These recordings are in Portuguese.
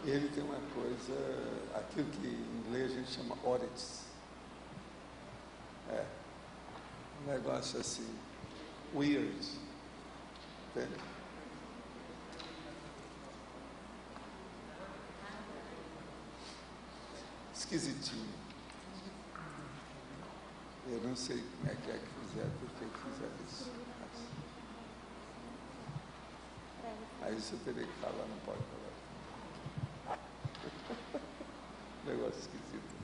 ele tem uma coisa, aquilo que em inglês a gente chama oddities. Um negócio assim, weird. Entende? Esquisitinho. Eu não sei como é que fizeram, por que fizeram isso. Aí você teria que falar, não pode falar. Negócio esquisito.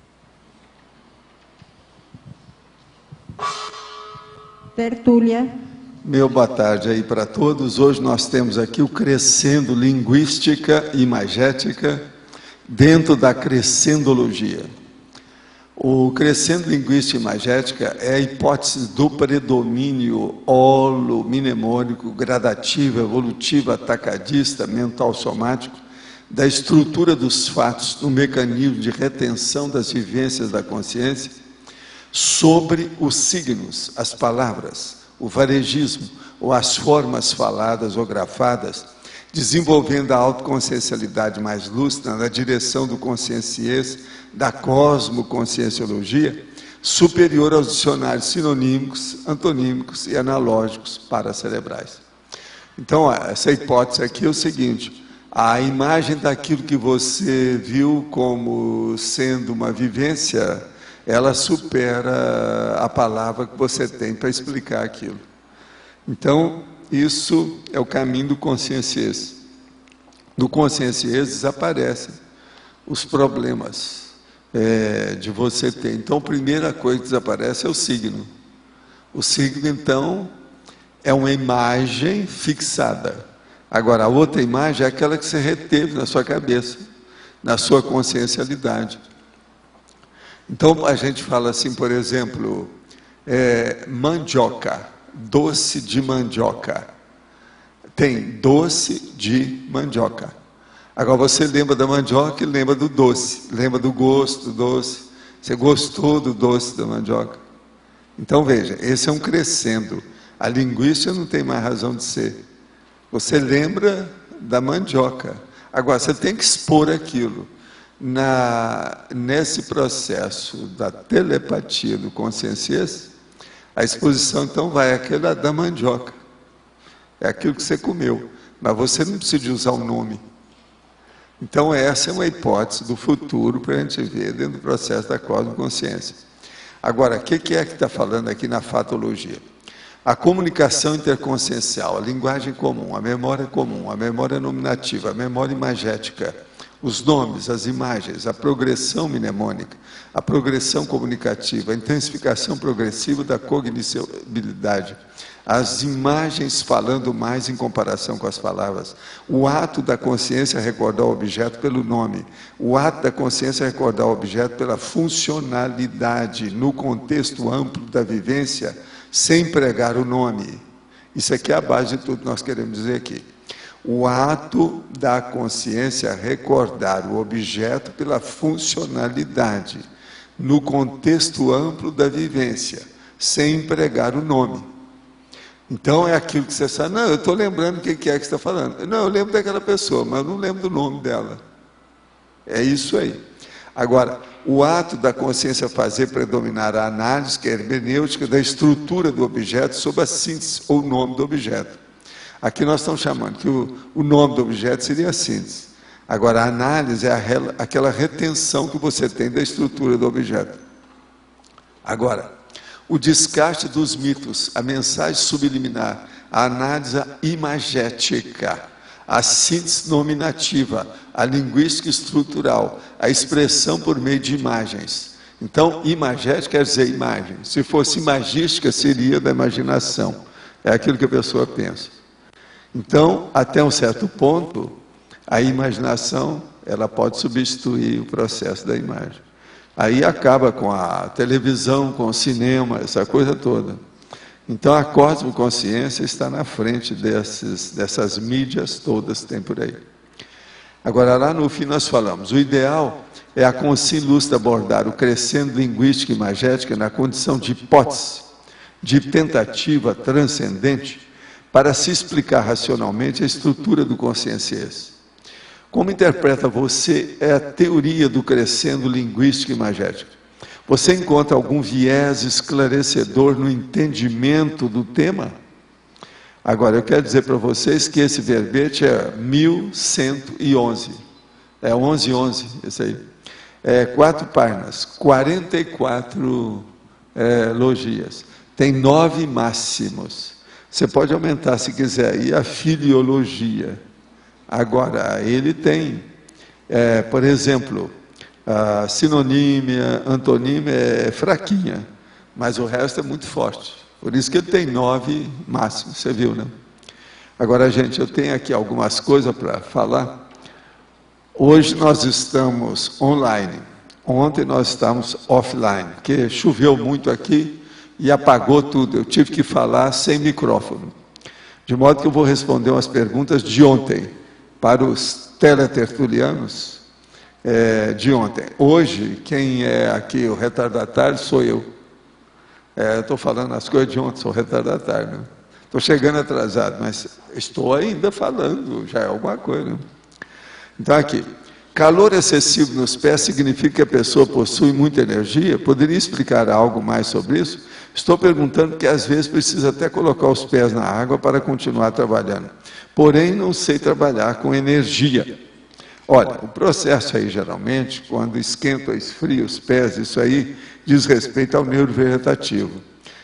Tertúlia. Meu boa tarde aí para todos. Hoje nós temos aqui o Crescendo Linguística e Imagética dentro da Crescendologia. O Crescendo Linguística e Imagética é a hipótese do predomínio holo-mnemônico, gradativo, evolutivo, atacadista, mental somático, da estrutura dos fatos no mecanismo de retenção das vivências da consciência sobre os signos, as palavras, o varegismo ou as formas faladas ou grafadas, desenvolvendo a autoconsciencialidade mais lúcida na direção do conscienciês, da cosmoconscienciologia, superior aos dicionários sinonímicos, antonímicos e analógicos paracerebrais. Então, essa hipótese aqui é o seguinte: a imagem daquilo que você viu como sendo uma vivência, ela supera a palavra que você tem para explicar aquilo. Então, isso é o caminho do conscienciês. Do conscienciês desaparecem os problemas de você ter. Então, a primeira coisa que desaparece é o signo. O signo, então, é uma imagem fixada. Agora, a outra imagem é aquela que você reteve na sua cabeça, na sua consciencialidade. Então, a gente fala assim, por exemplo, mandioca, doce de mandioca. Tem doce de mandioca. Agora, você lembra da mandioca e lembra do doce, lembra do gosto do doce. Você gostou do doce da mandioca? Então, veja, esse é um crescendo. A linguística não tem mais razão de ser. Você lembra da mandioca. Agora, você tem que expor aquilo. Nesse processo da telepatia do conscienciês, a exposição, então, vai àquela da mandioca. É aquilo que você comeu. Mas você não precisa de usar o nome. Então, essa é uma hipótese do futuro para a gente ver dentro do processo da cosmoconsciência. Agora, o que é que está falando aqui na fatologia? A comunicação interconsciencial, a linguagem comum, a memória nominativa, a memória imagética, os nomes, as imagens, a progressão mnemônica, a progressão comunicativa, a intensificação progressiva da cognibilidade, as imagens falando mais em comparação com as palavras, o ato da consciência recordar o objeto pelo nome, o ato da consciência recordar o objeto pela funcionalidade, no contexto amplo da vivência, sem pregar o nome. Isso aqui é a base de tudo que nós queremos dizer aqui. O ato da consciência recordar o objeto pela funcionalidade, no contexto amplo da vivência, sem empregar o nome. Então, é aquilo que você sabe. Não, eu estou lembrando o que é que você está falando. Não, eu lembro daquela pessoa, mas eu não lembro do nome dela. É isso aí. Agora, o ato da consciência fazer predominar a análise, que é a hermenêutica da estrutura do objeto sobre a síntese ou o nome do objeto. Aqui nós estamos chamando que o nome do objeto seria a síntese. Agora, a análise é aquela retenção que você tem da estrutura do objeto. Agora, o descarte dos mitos, a mensagem subliminar, a análise imagética, a síntese nominativa, a linguística estrutural, a expressão por meio de imagens. Então, imagética quer dizer imagem. Se fosse imagística, seria da imaginação. É aquilo que a pessoa pensa. Então, até um certo ponto, a imaginação, ela pode substituir o processo da imagem. Aí acaba com a televisão, com o cinema, essa coisa toda. Então, a cosmoconsciência está na frente dessas mídias todas que tem por aí. Agora, lá no fim, nós falamos, o ideal é a consciência lúcida abordar o crescendo linguística e imagética na condição de hipótese, de tentativa transcendente, para se explicar racionalmente a estrutura do conscienciês. Como interpreta você a teoria do crescendo linguístico e imagético? Você encontra algum viés esclarecedor no entendimento do tema? Agora, eu quero dizer para vocês que esse verbete é 1111. É 1111, esse aí. 4 páginas, 44 logias. Tem 9 máximos. Você pode aumentar, se quiser, aí a filiologia. Agora, ele tem, por exemplo, a sinonímia, antonímia é fraquinha, mas o resto é muito forte. Por isso que ele tem 9 máximos, você viu, né? Agora, gente, eu tenho aqui algumas coisas para falar. Hoje nós estamos online. Ontem nós estávamos offline, porque choveu muito aqui e apagou tudo. Eu tive que falar sem micrófono. De modo que eu vou responder umas perguntas de ontem para os teletertulianos de ontem. Hoje, quem é aqui o retardatário sou eu. Estou falando as coisas de ontem, sou retardatário. Né? Estou chegando atrasado, mas estou ainda falando, já é alguma coisa. Né? Então, aqui, calor excessivo nos pés significa que a pessoa possui muita energia? Poderia explicar algo mais sobre isso? Estou perguntando porque às vezes precisa até colocar os pés na água para continuar trabalhando. Porém, não sei trabalhar com energia. Olha, o processo aí, geralmente, quando esquenta ou esfria os pés, isso aí diz respeito ao neuro vegetativo.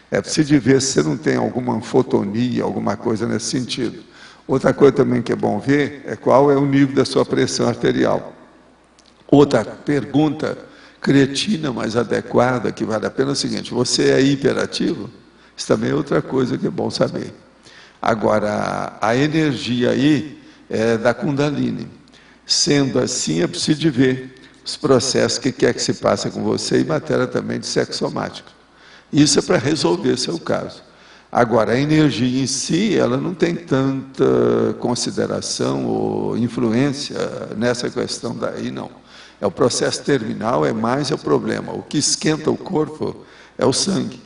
É preciso ver se você não tem alguma anfotonia, alguma coisa nesse sentido. Outra coisa também que é bom ver é qual é o nível da sua pressão arterial. Outra pergunta cretina, mas adequada, que vale a pena é o seguinte: você é hiperativo? Isso também é outra coisa que é bom saber. Agora, a energia aí é da Kundalini. Sendo assim, é preciso ver os processos que quer que se passe com você em matéria também de sexo somático. Isso é para resolver seu caso. Agora, a energia em si, ela não tem tanta consideração ou influência nessa questão daí, não. É o processo terminal, é mais o problema. O que esquenta o corpo é o sangue.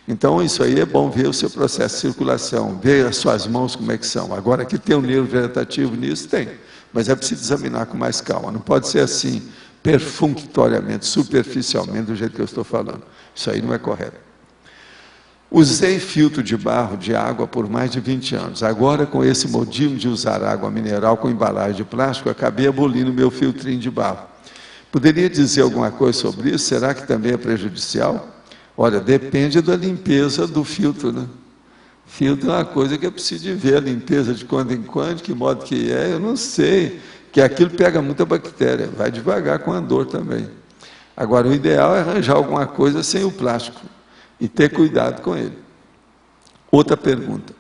Então, isso aí é bom ver o seu processo de circulação, ver as suas mãos como é que são. Agora, que tem um nervo vegetativo nisso, tem. Mas é preciso examinar com mais calma. Não pode ser assim, perfunctoriamente, superficialmente, do jeito que eu estou falando. Isso aí não é correto. Usei filtro de barro de água por mais de 20 anos. Agora, com esse modismo de usar água mineral com embalagem de plástico, acabei abolindo meu filtrinho de barro. Poderia dizer alguma coisa sobre isso? Será que também é prejudicial? Olha, depende da limpeza do filtro, né? Filtro é uma coisa que é preciso de ver, a limpeza de quando em quando, que modo que é, eu não sei. Que aquilo pega muita bactéria, vai devagar com a dor também. Agora, o ideal é arranjar alguma coisa sem o plástico e ter cuidado com ele. Outra pergunta.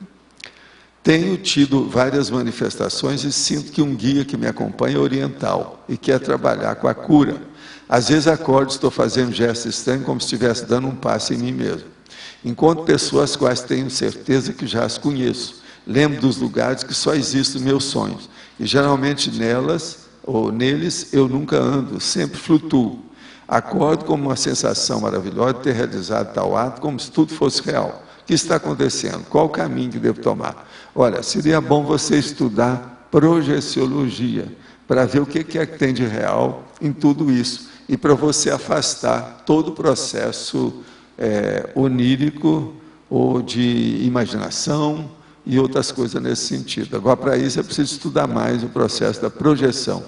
Tenho tido várias manifestações e sinto que um guia que me acompanha é oriental e quer trabalhar com a cura. Às vezes acordo, estou fazendo gestos estranhos como se estivesse dando um passo em mim mesmo. Encontro pessoas quais tenho certeza que já as conheço. Lembro dos lugares que só existem nos meus sonhos. E geralmente nelas, ou neles, eu nunca ando, sempre flutuo. Acordo com uma sensação maravilhosa de ter realizado tal ato, como se tudo fosse real. O que está acontecendo? Qual o caminho que devo tomar? Olha, seria bom você estudar projeciologia, para ver o que é que tem de real em tudo isso. E para você afastar todo o processo onírico ou de imaginação e outras coisas nesse sentido. Agora, para isso, é preciso estudar mais o processo da projeção,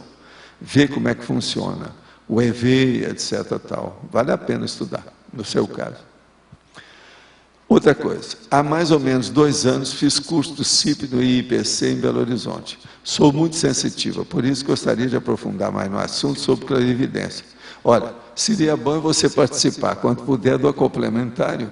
ver como é que funciona, o EV, etc. Tal. Vale a pena estudar, no seu caso. Outra coisa, há mais ou menos 2 anos fiz curso do CIP no IIPC em Belo Horizonte. Sou muito sensitiva, por isso gostaria de aprofundar mais no assunto sobre clarividência. Olha, seria bom você participar, quando puder, do complementário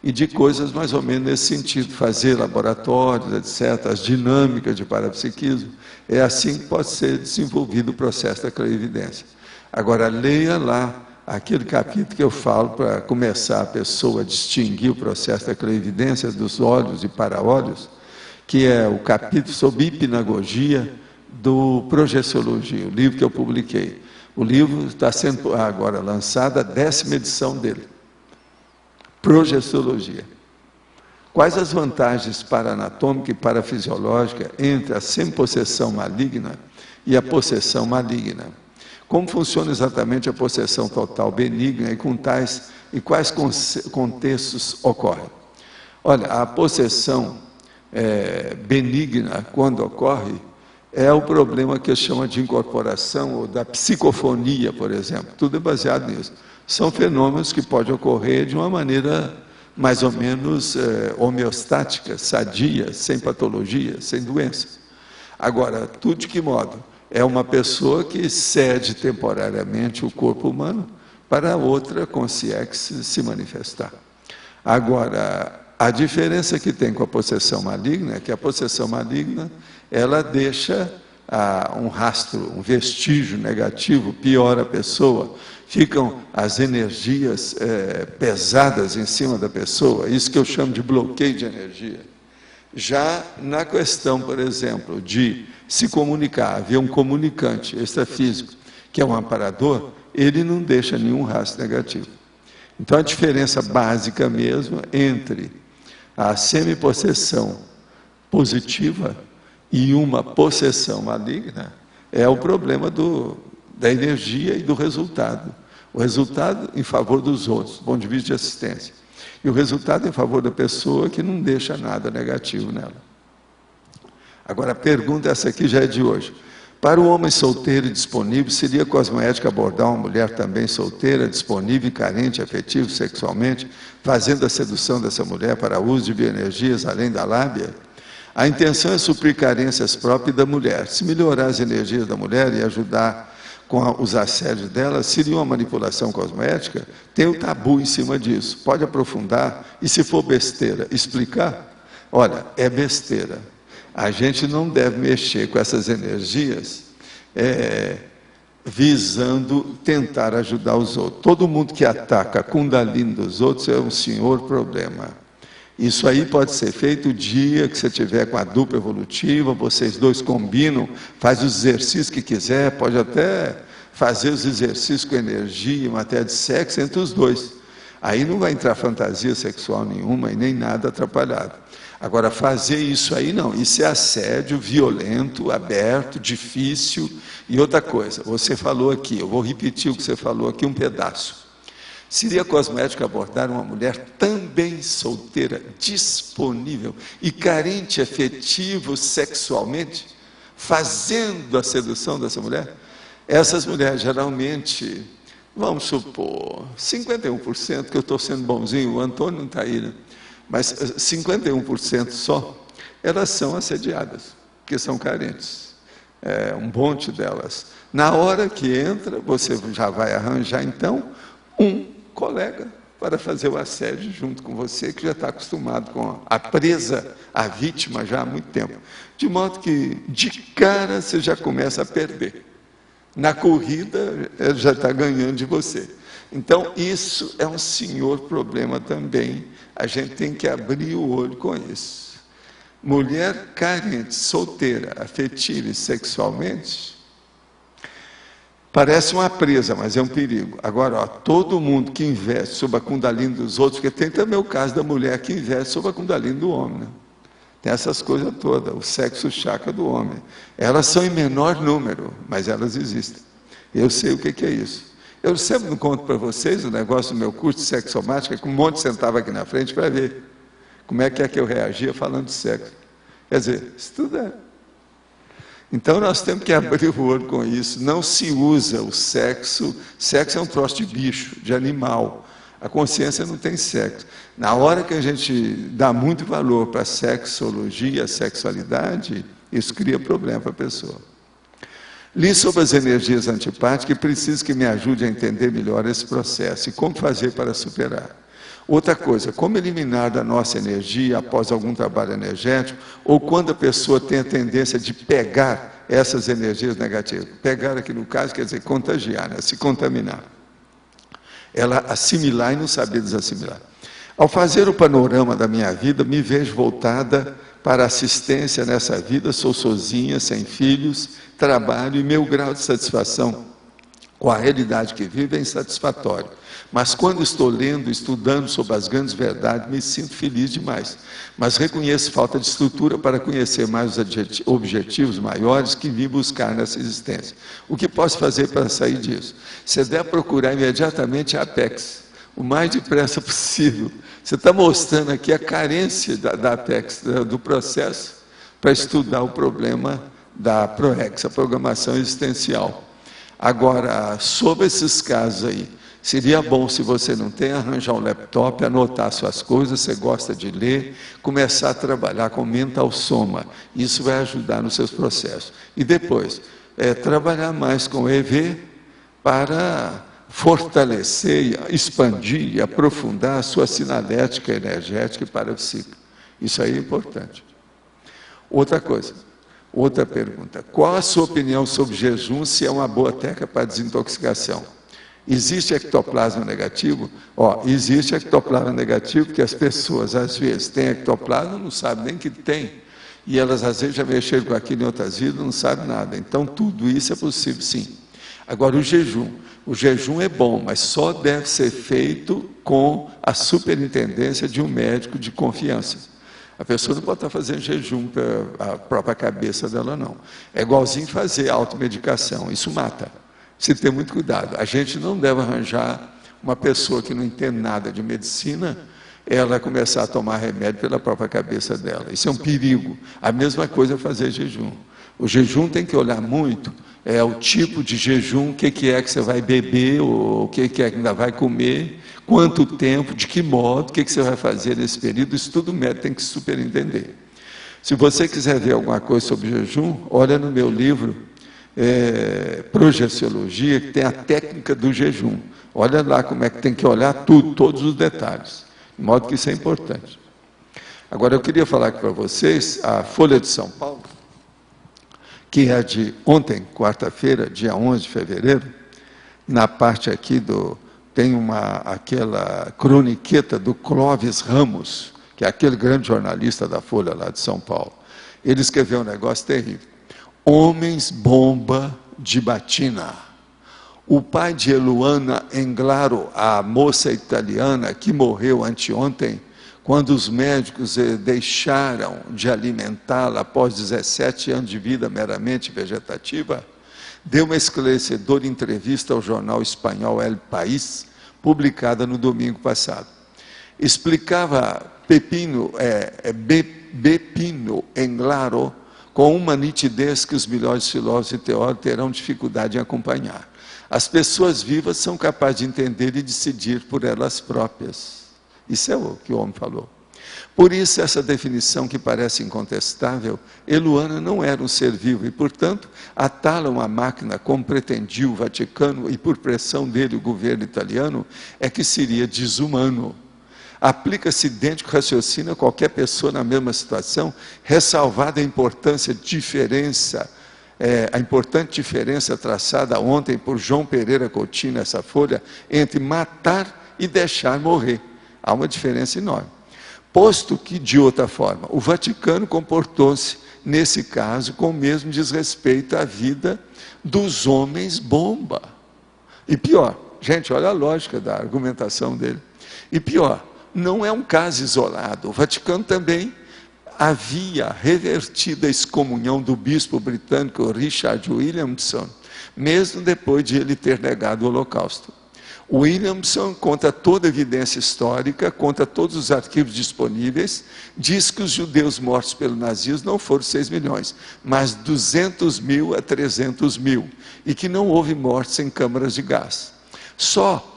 e de coisas mais ou menos nesse sentido, fazer laboratórios, etc., as dinâmicas de parapsiquismo. É assim que pode ser desenvolvido o processo da clarividência. Agora, leia lá aquele capítulo que eu falo para começar a pessoa a distinguir o processo da clarividência dos olhos e para-olhos, que é o capítulo sobre hipnagogia do Projeciologia, o livro que eu publiquei. O livro está sendo agora lançado, a 10ª edição dele. Projeciologia. Quais as vantagens para anatômica e para fisiológica entre a semipossessão maligna e a possessão maligna. Como funciona exatamente a possessão total benigna e quais contextos ocorrem? Olha, a possessão benigna, quando ocorre, é o problema que chama de incorporação ou da psicofonia, por exemplo. Tudo é baseado nisso. São fenômenos que podem ocorrer de uma maneira mais ou menos homeostática, sadia, sem patologia, sem doença. Agora, tudo de que modo? É uma pessoa que cede temporariamente o corpo humano para outra consciência se manifestar. Agora, a diferença que tem com a possessão maligna é que a possessão maligna, ela deixa um rastro, um vestígio negativo, piora a pessoa, ficam as energias pesadas em cima da pessoa, isso que eu chamo de bloqueio de energia. Já na questão, por exemplo, de se comunicar, haver um comunicante extrafísico, que é um amparador, ele não deixa nenhum rastro negativo. Então, a diferença básica mesmo entre a semipossessão positiva e uma possessão maligna é o problema da energia e do resultado. O resultado em favor dos outros, do ponto de vista de assistência. E o resultado em favor da pessoa que não deixa nada negativo nela. Agora, a pergunta essa aqui já é de hoje. Para o homem solteiro e disponível, seria cosmoética abordar uma mulher também solteira, disponível e carente, afetivo, sexualmente, fazendo a sedução dessa mulher para uso de bioenergias além da lábia? A intenção é suprir carências próprias da mulher. Se melhorar as energias da mulher e ajudar com os assédios dela, seria uma manipulação cosmoética? Tem o tabu em cima disso. Pode aprofundar e, se for besteira, explicar? Olha, é besteira. A gente não deve mexer com essas energias visando tentar ajudar os outros. Todo mundo que ataca a Kundalini dos outros é um senhor problema. Isso aí pode ser feito o dia que você tiver com a dupla evolutiva, vocês dois combinam, faz os exercícios que quiser, pode até fazer os exercícios com energia, matéria de sexo entre os dois. Aí não vai entrar fantasia sexual nenhuma e nem nada atrapalhado. Agora, fazer isso aí não, isso é assédio violento, aberto, difícil. E outra coisa, você falou aqui, eu vou repetir o que você falou aqui, um pedaço. Seria cosmético abordar uma mulher também solteira, disponível e carente afetivo sexualmente, fazendo a sedução dessa mulher? Essas mulheres geralmente, vamos supor, 51%, que eu estou sendo bonzinho, o Antônio não está aí, né? Mas 51% só, elas são assediadas, porque são carentes. Um monte delas. Na hora que entra, você já vai arranjar, então, um colega para fazer o assédio junto com você, que já está acostumado com a presa, a vítima, já há muito tempo. De modo que, de cara, você já começa a perder. Na corrida, ele já está ganhando de você. Então, isso é um senhor problema também. A gente tem que abrir o olho com isso. Mulher carente, solteira, afetiva e sexualmente, parece uma presa, mas é um perigo. Agora, todo mundo que investe sobre a Kundalini dos outros, porque tem também o caso da mulher que investe sobre a Kundalini do homem, né? Tem essas coisas todas, o sexo chakra do homem. Elas são em menor número, mas elas existem. Eu sei o que é isso. Eu sempre não conto para vocês o negócio do meu curso de sexomática, que um monte sentava aqui na frente para ver como é que eu reagia falando de sexo. Quer dizer, isso tudo é. Então nós temos que abrir o olho com isso. Não se usa o sexo. Sexo é um troço de bicho, de animal. A consciência não tem sexo. Na hora que a gente dá muito valor para a sexologia, a sexualidade, isso cria problema para a pessoa. Li sobre as energias antipáticas e preciso que me ajude a entender melhor esse processo e como fazer para superar. Outra coisa, como eliminar da nossa energia após algum trabalho energético ou quando a pessoa tem a tendência de pegar essas energias negativas. Pegar aqui no caso quer dizer contagiar, né? Se contaminar. Ela assimilar e não saber desassimilar. Ao fazer o panorama da minha vida, me vejo voltada para assistência nessa vida, sou sozinha, sem filhos, trabalho e meu grau de satisfação com a realidade que vive é insatisfatório. Mas quando estou lendo, estudando sobre as grandes verdades, me sinto feliz demais. Mas reconheço falta de estrutura para conhecer mais os objetivos maiores que vim buscar nessa existência. O que posso fazer para sair disso? Você deve procurar imediatamente a Apex, o mais depressa possível. Você está mostrando aqui a carência da Apex, do processo, para estudar o problema da PROEX, a programação existencial. Agora, sobre esses casos aí, seria bom, se você não tem, arranjar um laptop, anotar suas coisas, você gosta de ler, começar a trabalhar com mental soma. Isso vai ajudar nos seus processos. E depois, trabalhar mais com EV para fortalecer, expandir e aprofundar a sua sinalética energética e parapsíquica. Isso aí é importante. Outra coisa. Outra pergunta, qual a sua opinião sobre jejum, se é uma boa técnica para desintoxicação? Existe ectoplasma negativo? Existe ectoplasma negativo, porque as pessoas, às vezes, têm ectoplasma, não sabem nem que tem, e elas, às vezes, já mexeram com aquilo em outras vidas, não sabem nada. Então, tudo isso é possível, sim. Agora, o jejum é bom, mas só deve ser feito com a superintendência de um médico de confiança. A pessoa não pode estar fazendo jejum para a própria cabeça dela, não. É igualzinho fazer automedicação, isso mata. Se ter muito cuidado. A gente não deve arranjar uma pessoa que não entende nada de medicina, ela começar a tomar remédio pela própria cabeça dela. Isso é um perigo. A mesma coisa é fazer jejum. O jejum tem que olhar muito, o tipo de jejum, o que é que você vai beber, ou o que é que ainda vai comer, quanto tempo, de que modo, o que você vai fazer nesse período, isso tudo o médico tem que superentender. Se você quiser ver alguma coisa sobre jejum, olha no meu livro, Projeciologia, que tem a técnica do jejum. Olha lá como é que tem que olhar tudo, todos os detalhes, de modo que isso é importante. Agora, eu queria falar aqui para vocês, a Folha de São Paulo, que é de ontem, quarta-feira, dia 11 de fevereiro, na parte aqui tem aquela croniqueta do Clóvis Ramos, que é aquele grande jornalista da Folha lá de São Paulo. Ele escreveu um negócio terrível. Homens-bomba de Batina. O pai de Eluana Englaro, a moça italiana que morreu anteontem, quando os médicos deixaram de alimentá-la após 17 anos de vida meramente vegetativa, deu uma esclarecedora entrevista ao jornal espanhol El País, publicada no domingo passado. Explicava Bepino Englaro com uma nitidez que os melhores filósofos e teólogos terão dificuldade em acompanhar. As pessoas vivas são capazes de entender e decidir por elas próprias. Isso é o que o homem falou. Por isso, essa definição que parece incontestável, Eluana não era um ser vivo e, portanto, atá-la uma máquina, como pretendia o Vaticano e por pressão dele o governo italiano, é que seria desumano. Aplica-se idêntico raciocínio a qualquer pessoa na mesma situação, ressalvada a importante diferença traçada ontem por João Pereira Coutinho nessa folha, entre matar e deixar morrer. Há uma diferença enorme. Posto que, de outra forma, o Vaticano comportou-se, nesse caso, com o mesmo desrespeito à vida dos homens-bomba. E pior, gente, olha a lógica da argumentação dele. E pior, não é um caso isolado. O Vaticano também havia revertido a excomunhão do bispo britânico Richard Williamson, mesmo depois de ele ter negado o Holocausto. Williamson, contra toda evidência histórica, contra todos os arquivos disponíveis, diz que os judeus mortos pelo nazismo não foram 6 milhões, mas 200 mil a 300 mil, e que não houve mortes em câmaras de gás. Só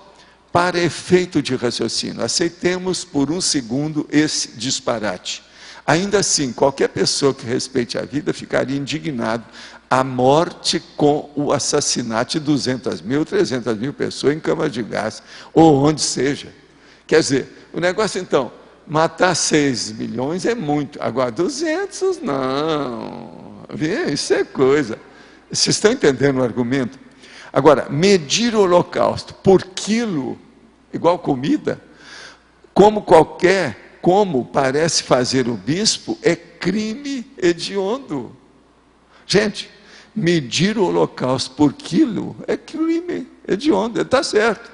para efeito de raciocínio, aceitemos por um segundo esse disparate. Ainda assim, qualquer pessoa que respeite a vida ficaria indignado a morte com o assassinato de 200 mil, 300 mil pessoas em câmara de gás, ou onde seja. Quer dizer, o negócio então, matar 6 milhões é muito, agora 200 não, isso é coisa. Vocês estão entendendo o argumento? Agora, medir o holocausto por quilo, igual comida, como parece fazer o bispo, é crime hediondo. Gente, medir o holocausto por quilo é crime, hediondo, ele está certo.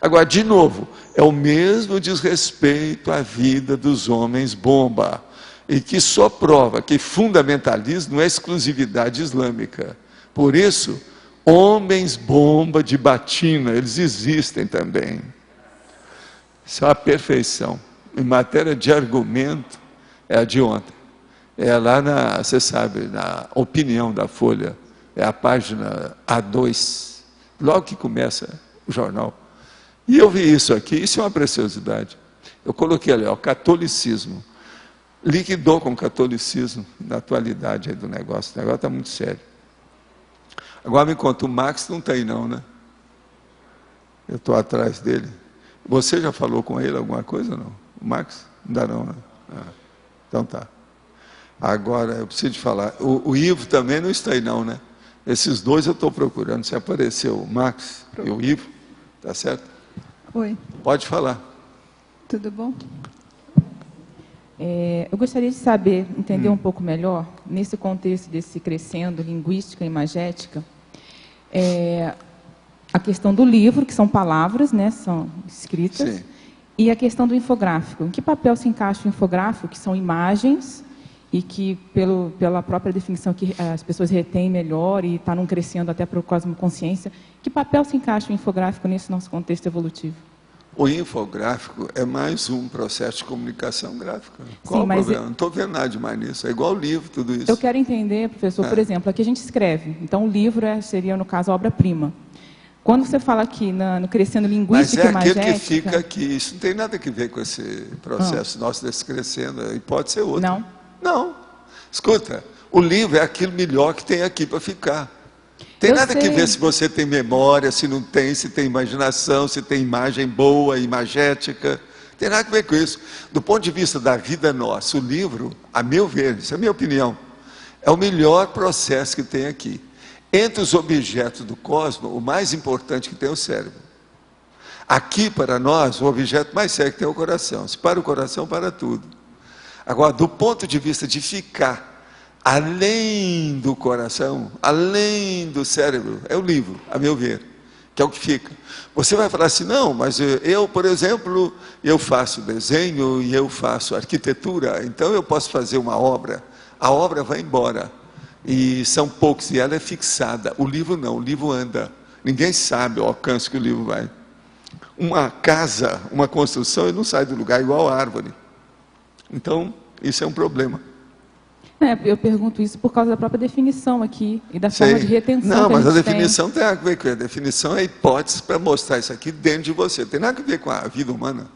Agora, de novo, é o mesmo desrespeito à vida dos homens bomba, e que só prova que fundamentalismo não é exclusividade islâmica. Por isso, homens bomba de batina, eles existem também. Isso é uma perfeição. Em matéria de argumento, é a de ontem. É lá você sabe, na opinião da Folha, é a página A2, logo que começa o jornal. E eu vi isso aqui, isso é uma preciosidade. Eu coloquei ali, ó, catolicismo. Liquidou com o catolicismo na atualidade aí do negócio. O negócio está muito sério. Agora me conta, o Max não tem não, né? Eu estou atrás dele. Você já falou com ele alguma coisa ou não? O Max? Não dá não, né? Então tá. Agora, eu preciso te falar. O Ivo também não está aí não, né? Esses dois eu estou procurando. Se apareceu o Max e o Ivo, tá certo? Oi, Pode falar. tudo bom? Eu gostaria de saber, entender um pouco melhor, nesse contexto desse crescendo linguística e imagética, a questão do livro, que são palavras, né, são escritas, Sim. e a questão do infográfico. Em que papel se encaixa o infográfico, que são imagens, e que, pela própria definição que as pessoas retêm melhor e está num crescendo até para o cosmoconsciência, que papel se encaixa o infográfico nesse nosso contexto evolutivo? O infográfico é mais um processo de comunicação gráfica. Qual Sim, o mas problema? Não estou vendo nada demais nisso. É igual o livro, tudo isso. Eu quero entender, professor, por exemplo, aqui a gente escreve. Então, o livro seria, no caso, a obra-prima. Quando você fala aqui no crescendo Mas linguística é e aquele imagética... que fica aqui. Isso não tem nada a ver com esse processo nosso desse crescendo. E pode ser outro. Não? Não. Escuta, o livro é aquilo melhor que tem aqui para ficar. Tem Eu nada que sei. ver se você tem memória, se não tem, se tem imaginação, se tem imagem boa, imagética. Tem nada a ver com isso. Do ponto de vista da vida nossa, o livro, a meu ver, isso é a minha opinião, é o melhor processo que tem aqui. Entre os objetos do cosmos, o mais importante que tem é o cérebro. Aqui, para nós, o objeto mais sério que tem é o coração. Se para o coração, para tudo. Agora, do ponto de vista de ficar além do coração, além do cérebro, é o livro, a meu ver, que é o que fica. Você vai falar assim, não, mas eu, por exemplo, eu faço desenho e eu faço arquitetura, então eu posso fazer uma obra. A obra vai embora, e são poucos, e ela é fixada. O livro não, o livro anda. Ninguém sabe o alcance que o livro vai. Uma casa, uma construção, ele não sai do lugar, igual a árvore. Então, isso é um problema. Eu pergunto isso por causa da própria definição aqui e da forma de retenção Não, que mas a gente definição tem a ver com a definição, é a hipótese para mostrar isso aqui dentro de você. Tem nada a ver com a vida humana.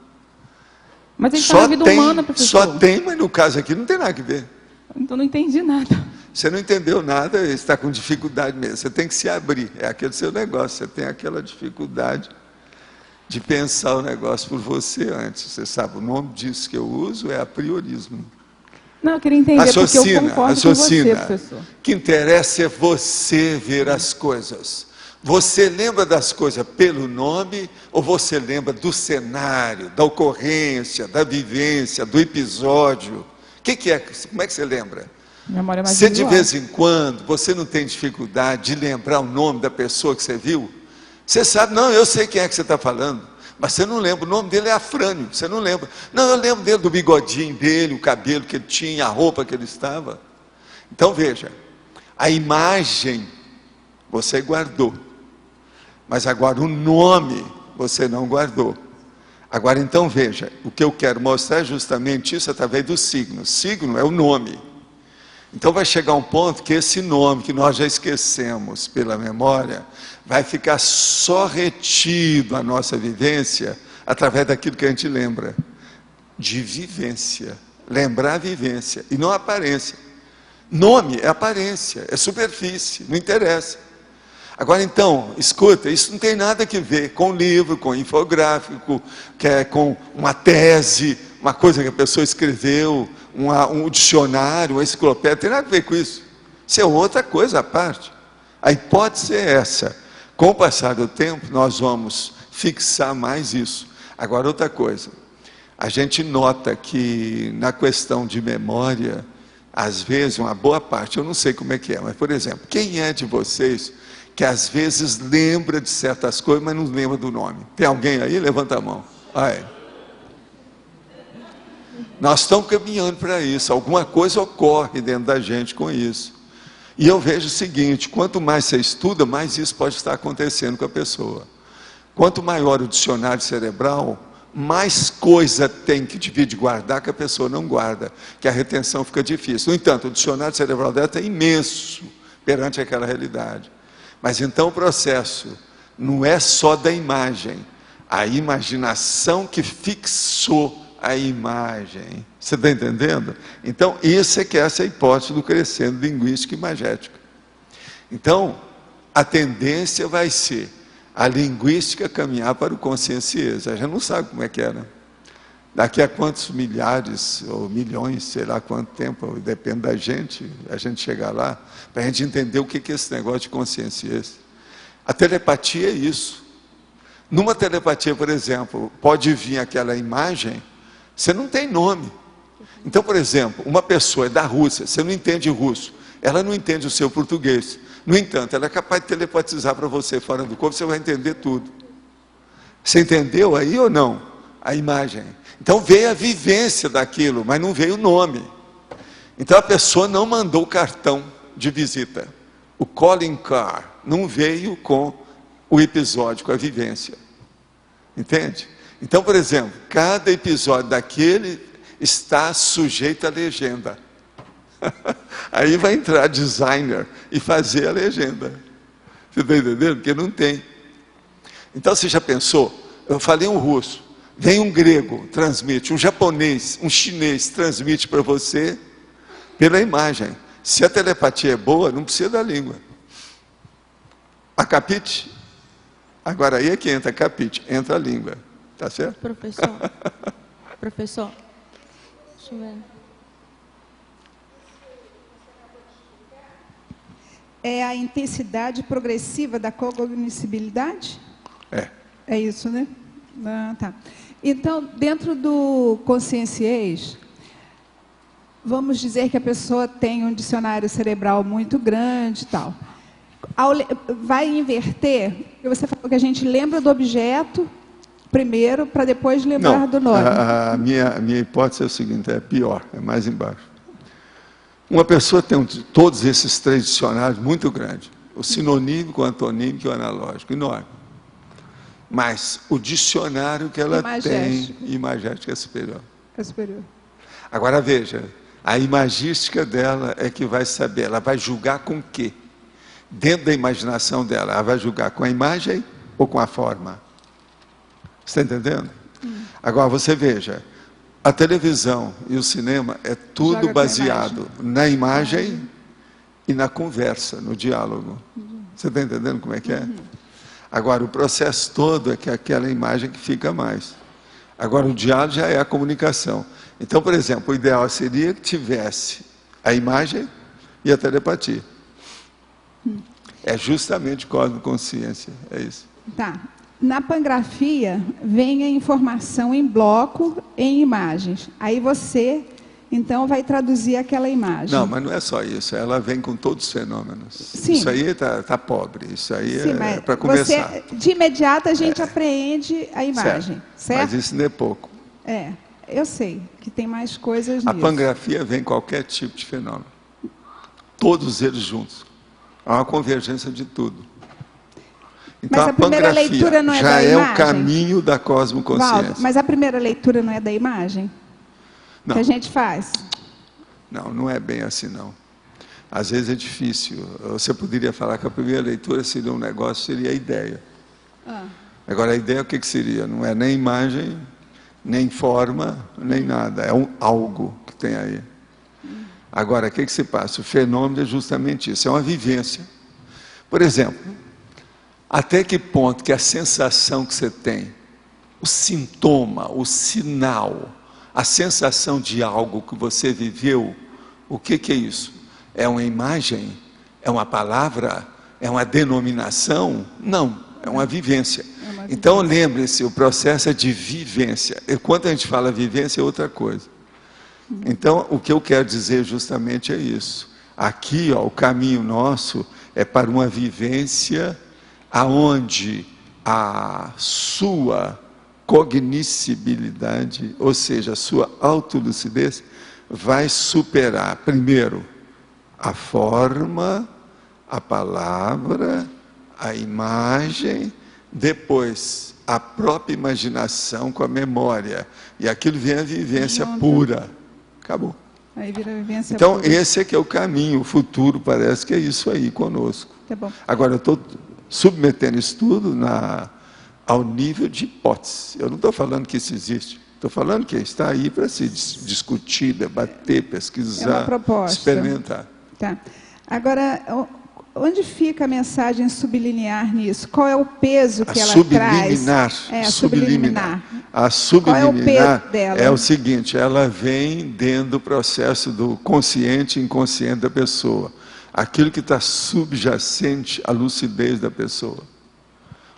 Mas a gente está na vida humana, professor. Só tem, mas no caso aqui não tem nada a ver. Então não entendi nada. Você não entendeu nada, está com dificuldade mesmo. Você tem que se abrir, é aquele seu negócio. Você tem aquela dificuldade de pensar o negócio por você antes. Você sabe, o nome disso que eu uso é apriorismo. Não, eu queria entender, porque eu concordo com você, professor. O que interessa é você ver as coisas. Você lembra das coisas pelo nome ou você lembra do cenário, da ocorrência, da vivência, do episódio? O que é? Como é que você lembra? Memória mais Se de visual. vez em quando você não tem dificuldade de lembrar o nome da pessoa que você viu, você sabe, não, eu sei quem é que você está falando. Mas você não lembra, o nome dele é Afrânio, você não lembra. Não, eu lembro dele, do bigodinho dele, o cabelo que ele tinha, a roupa que ele estava. Então veja, a imagem você guardou, mas agora o nome você não guardou. Agora então veja, o que eu quero mostrar é justamente isso através do signo. Signo é o nome. Então vai chegar um ponto que esse nome que nós já esquecemos pela memória, vai ficar só retido a nossa vivência através daquilo que a gente lembra. De vivência. Lembrar a vivência e não a aparência. Nome é aparência, é superfície, não interessa. Agora então, escuta, isso não tem nada a ver com livro, com infográfico, com uma tese, uma coisa que a pessoa escreveu, um dicionário, uma enciclopédia, não tem nada a ver com isso. Isso é outra coisa à parte. A hipótese é essa. Com o passar do tempo, nós vamos fixar mais isso. Agora, outra coisa. A gente nota que na questão de memória, às vezes, uma boa parte, eu não sei como é que é, mas, por exemplo, quem é de vocês que às vezes lembra de certas coisas, mas não lembra do nome? Tem alguém aí? Levanta a mão. Nós estamos caminhando para isso, alguma coisa ocorre dentro da gente com isso. E eu vejo o seguinte, quanto mais você estuda, mais isso pode estar acontecendo com a pessoa. Quanto maior o dicionário cerebral, mais coisa tem que devia de guardar que a pessoa não guarda, que a retenção fica difícil. No entanto, o dicionário cerebral dela é imenso perante aquela realidade. Mas então o processo não é só da imagem, a imaginação que fixou a imagem. Você está entendendo? Então, isso é que essa é a hipótese do crescendo linguístico e imagético. Então, a tendência vai ser a linguística caminhar para o conscienciês. A gente não sabe como é que é, né? Daqui a quantos milhares ou milhões, sei lá quanto tempo, depende da gente, a gente chegar lá, para a gente entender o que é esse negócio de conscienciês. A telepatia é isso. Numa telepatia, por exemplo, pode vir aquela imagem, você não tem nome. Então, por exemplo, uma pessoa é da Rússia, você não entende russo, ela não entende o seu português. No entanto, ela é capaz de telepatizar para você fora do corpo, você vai entender tudo. Você entendeu aí ou não? A imagem. Então veio a vivência daquilo, mas não veio o nome. Então a pessoa não mandou o cartão de visita. O calling card não veio com o episódio, com a vivência. Entende? Então, por exemplo, cada episódio daquele está sujeito à legenda. Aí vai entrar designer e fazer a legenda. Você está entendendo? Porque não tem. Então você já pensou? Eu falei um russo, vem um grego, transmite, um japonês, um chinês, transmite para você pela imagem. Se a telepatia é boa, não precisa da língua. A capite? Agora aí é que entra a capite, entra a língua. Tá certo? Professor, deixa eu ver. É a intensidade progressiva da cognoscibilidade? É isso, né? Tá. Então, dentro do conscienciês, vamos dizer que a pessoa tem um dicionário cerebral muito grande e tal. Vai inverter, você falou que a gente lembra do objeto primeiro, para depois lembrar do nome. A minha hipótese é o seguinte, é pior, é mais embaixo. Uma pessoa tem todos esses 3 dicionários muito grandes, o sinonímico, o antonímico e o analógico, enorme. Mas o dicionário que ela tem, imagética, é superior. É superior. Agora veja, a imagística dela é que vai saber, ela vai julgar com o quê? Dentro da imaginação dela, ela vai julgar com a imagem ou com a forma? Você está entendendo? Agora você veja, a televisão e o cinema é tudo baseado na imagem e na conversa, no diálogo. Você está entendendo como é que é? Agora, o processo todo é que é aquela imagem que fica mais. Agora, o diálogo já é a comunicação. Então, por exemplo, o ideal seria que tivesse a imagem e a telepatia. É justamente cosmoconsciência, é isso. Tá. Na pangrafia, vem a informação em bloco, em imagens. Aí você, então, vai traduzir aquela imagem. Não, mas não é só isso. Ela vem com todos os fenômenos. Sim. Isso aí está pobre. Isso aí Sim, é para começar. De imediato, a gente apreende a imagem, certo? Mas isso não é pouco. Eu sei que tem mais coisas A nisso. pangrafia vem qualquer tipo de fenômeno. Todos eles juntos. Há uma convergência de tudo. Então, mas a primeira leitura não é já da é imagem? o caminho da cosmoconsciência. Valdo, mas a primeira leitura não é da imagem? Não. Que a gente faz? Não, não é bem assim, não. Às vezes é difícil. Você poderia falar que a primeira leitura seria um negócio, seria a ideia. Agora, a ideia o que seria? Não é nem imagem, nem forma, nem nada. É um algo que tem aí. Agora, o que se passa? O fenômeno é justamente isso. É uma vivência. Por exemplo, até que ponto que a sensação que você tem, o sintoma, o sinal, a sensação de algo que você viveu, o que é isso? É uma imagem? É uma palavra? É uma denominação? Não, é uma vivência. Então lembre-se, o processo é de vivência. E quando a gente fala vivência é outra coisa. Então, o que eu quero dizer justamente é isso. Aqui, ó, o caminho nosso é para uma vivência aonde a sua cognoscibilidade, ou seja, a sua autolucidez, vai superar, primeiro, a forma, a palavra, a imagem, depois a própria imaginação com a memória. E aquilo vem a vivência pura. Acabou. Aí vira vivência Então, pura. esse é que é o caminho, o futuro parece que é isso aí conosco. Tá bom. Agora, eu estou submetendo isso tudo ao nível de hipótese. Eu não estou falando que isso existe. Estou falando que está aí para se discutir, debater, pesquisar, É uma proposta. experimentar. Tá. Agora, onde fica a mensagem subliminar nisso? Qual é o peso que ela traz? A subliminar. A Qual é o subliminar peso dela? é o seguinte, ela vem dentro do processo do consciente e inconsciente da pessoa. Aquilo que está subjacente à lucidez da pessoa.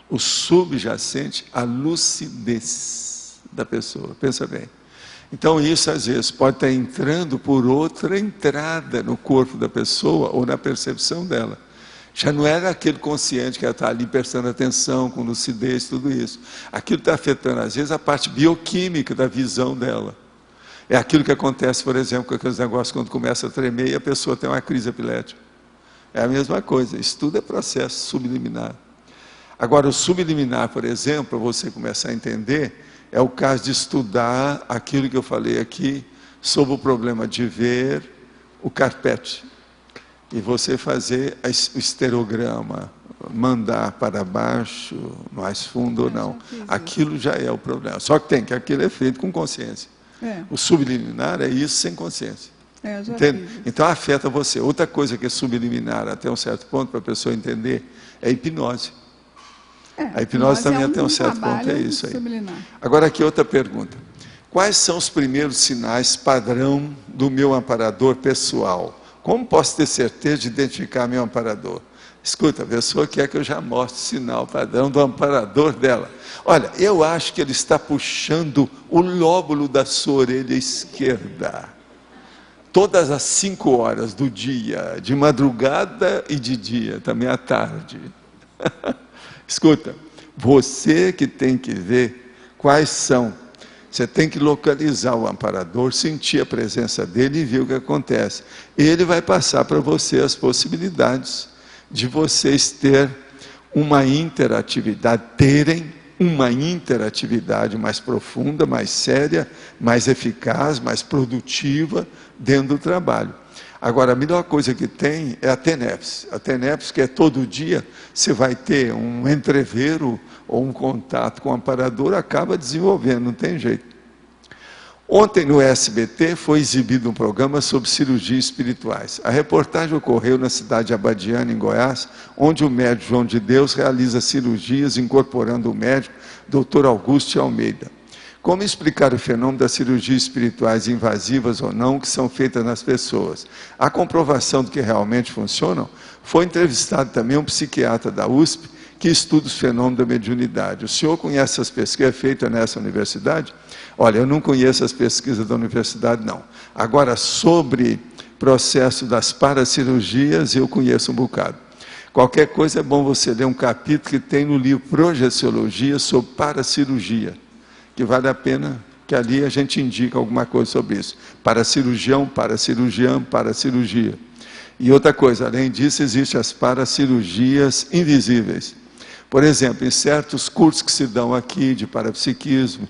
O subjacente à lucidez da pessoa. Pensa bem. Então isso às vezes pode estar entrando por outra entrada no corpo da pessoa ou na percepção dela. Já não era aquele consciente que ela está ali prestando atenção, com lucidez, tudo isso. Aquilo está afetando às vezes a parte bioquímica da visão dela. É aquilo que acontece, por exemplo, com aqueles negócios quando começa a tremer e a pessoa tem uma crise epilética. É a mesma coisa, isso tudo é processo subliminar. Agora o subliminar, por exemplo, para você começar a entender, é o caso de estudar aquilo que eu falei aqui, sobre o problema de ver o carpete. E você fazer o esterograma, mandar para baixo, mais fundo ou não. Aquilo já é o problema. Só que aquilo é feito com consciência. O subliminar é isso sem consciência. Entende? Então afeta você. Outra coisa que é subliminar até um certo ponto, para a pessoa entender, é a hipnose. A hipnose também até um certo ponto é isso aí. Agora aqui outra pergunta. Quais são os primeiros sinais padrão do meu amparador pessoal? Como posso ter certeza de identificar meu amparador? Escuta, a pessoa quer que eu já mostre o sinal padrão do amparador dela. Olha, eu acho que ele está puxando o lóbulo da sua orelha esquerda. Todas as 5 horas do dia, de madrugada e de dia, também à tarde. Escuta, você que tem que ver quais são. Você tem que localizar o amparador, sentir a presença dele e ver o que acontece. Ele vai passar para você as possibilidades de vocês terem uma interatividade mais profunda, mais séria, mais eficaz, mais produtiva dentro do trabalho. Agora, a melhor coisa que tem é a TENEPS. A TENEPS, que é todo dia, você vai ter um entreveiro ou um contato com o amparador, acaba desenvolvendo, não tem jeito. Ontem no SBT foi exibido um programa sobre cirurgias espirituais. A reportagem ocorreu na cidade de Abadiânia, em Goiás, onde o médico João de Deus realiza cirurgias incorporando o médico Dr. Augusto Almeida. Como explicar o fenômeno das cirurgias espirituais invasivas ou não que são feitas nas pessoas? A comprovação do que realmente funcionam, foi entrevistado também um psiquiatra da USP que estuda os fenômenos da mediunidade. O senhor conhece essas pesquisas feitas nessa universidade? Olha, eu não conheço as pesquisas da universidade, não. Agora, sobre processo das paracirurgias, eu conheço um bocado. Qualquer coisa é bom você ler um capítulo que tem no livro Projeciologia sobre paracirurgia, que vale a pena, que ali a gente indica alguma coisa sobre isso. Paracirurgião, paracirurgiã, paracirurgia. E outra coisa, além disso, existem as paracirurgias invisíveis. Por exemplo, em certos cursos que se dão aqui de parapsiquismo,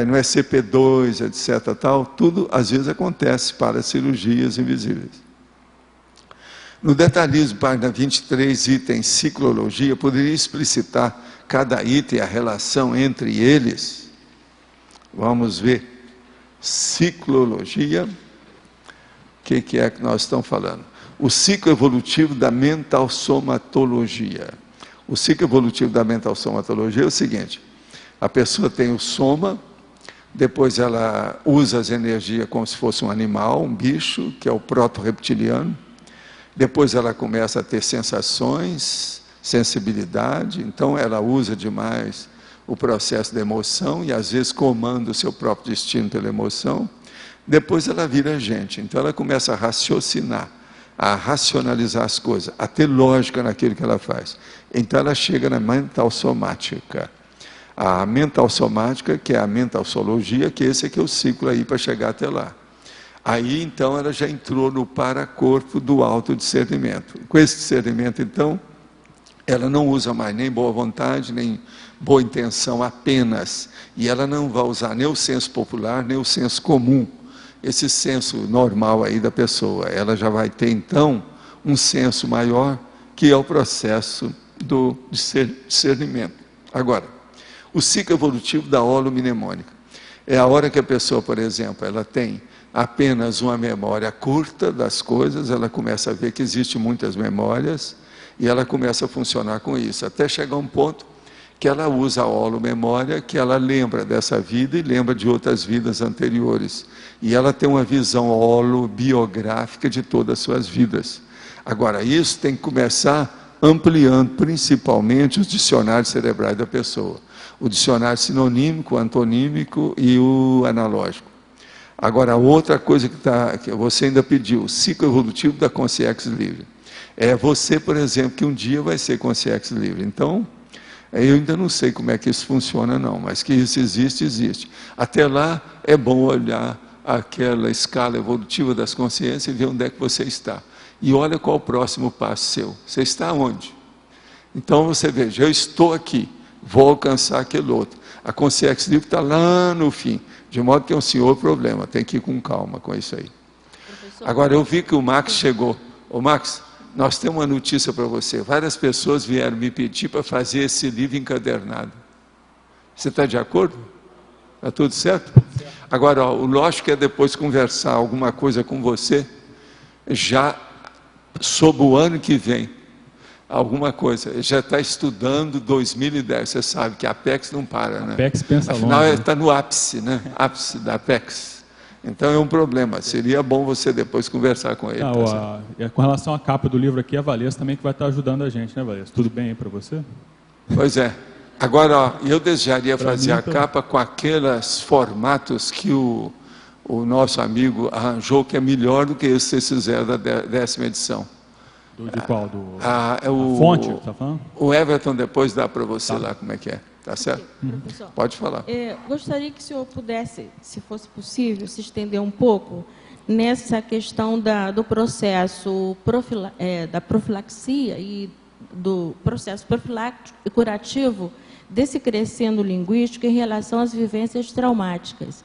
no SCP-2, etc., tal, tudo às vezes acontece paracirurgias invisíveis. No detalhismo, página 23, item ciclologia, poderia explicitar cada item e a relação entre eles? Vamos ver. Ciclologia. O que é que nós estamos falando? O ciclo evolutivo da mental somatologia. O ciclo evolutivo da mental somatologia é o seguinte: a pessoa tem o soma, depois ela usa as energias como se fosse um animal, um bicho, que é o proto-reptiliano. Depois ela começa a ter sensações, sensibilidade, então ela usa demais o processo da emoção e às vezes comanda o seu próprio destino pela emoção. Depois ela vira gente, então ela começa a raciocinar, a racionalizar as coisas, a ter lógica naquilo que ela faz. Então ela chega na mental somática. A mental somática, que é a mentalsologia, que esse aqui é o ciclo aí para chegar até lá. Aí então ela já entrou no paracorpo do autodiscernimento. Com esse discernimento, então, ela não usa mais nem boa vontade, nem boa intenção apenas. E ela não vai usar nem o senso popular, nem o senso comum. Esse senso normal aí da pessoa. Ela já vai ter, então, um senso maior, que é o processo do discernimento. Agora, o ciclo evolutivo da holomnemônica. É a hora que a pessoa, por exemplo, ela tem apenas uma memória curta das coisas, ela começa a ver que existem muitas memórias, e ela começa a funcionar com isso, até chegar um ponto que ela usa a holomemória, que ela lembra dessa vida e lembra de outras vidas anteriores. E ela tem uma visão holobiográfica de todas as suas vidas. Agora, isso tem que começar ampliando principalmente os dicionários cerebrais da pessoa. O dicionário sinonímico, o antonímico e o analógico. Agora, outra coisa que você ainda pediu, o ciclo evolutivo da consciência livre. É você, por exemplo, que um dia vai ser consciência livre. Então, eu ainda não sei como é que isso funciona não, mas que isso existe, existe. Até lá, é bom olhar aquela escala evolutiva das consciências e ver onde é que você está. E olha qual o próximo passo seu. Você está onde? Então, você veja, eu estou aqui, vou alcançar aquele outro. A consciência livre está lá no fim, de modo que é um senhor problema, tem que ir com calma com isso aí. Agora, eu vi que o Max chegou. Ô Max, nós temos uma notícia para você. Várias pessoas vieram me pedir para fazer esse livro encadernado. Você está de acordo? Está tudo certo? Agora, ó, o lógico é depois conversar alguma coisa com você, já sob o ano que vem, alguma coisa. Já está estudando 2010, você sabe que a Apex não para, né? Apex pensa Afinal, longe, está no ápice, né? Ápice da Apex. Então é um problema, seria bom você depois conversar com ele. Com relação à capa do livro aqui, a Valesca também que vai estar ajudando a gente, né, Valesca? Tudo bem aí para você? Pois é. Agora, ó, eu desejaria fazer a capa com aqueles formatos que o nosso amigo arranjou, que é melhor do que esse que vocês fizeram da 10ª edição. De qual? O fonte, tá falando? O Everton depois dá para você lá como é que é. Tá certo? Professor, pode falar. Gostaria que o senhor pudesse, se fosse possível, se estender um pouco nessa questão do processo da profilaxia e do processo profilático e curativo desse crescendo linguístico em relação às vivências traumáticas.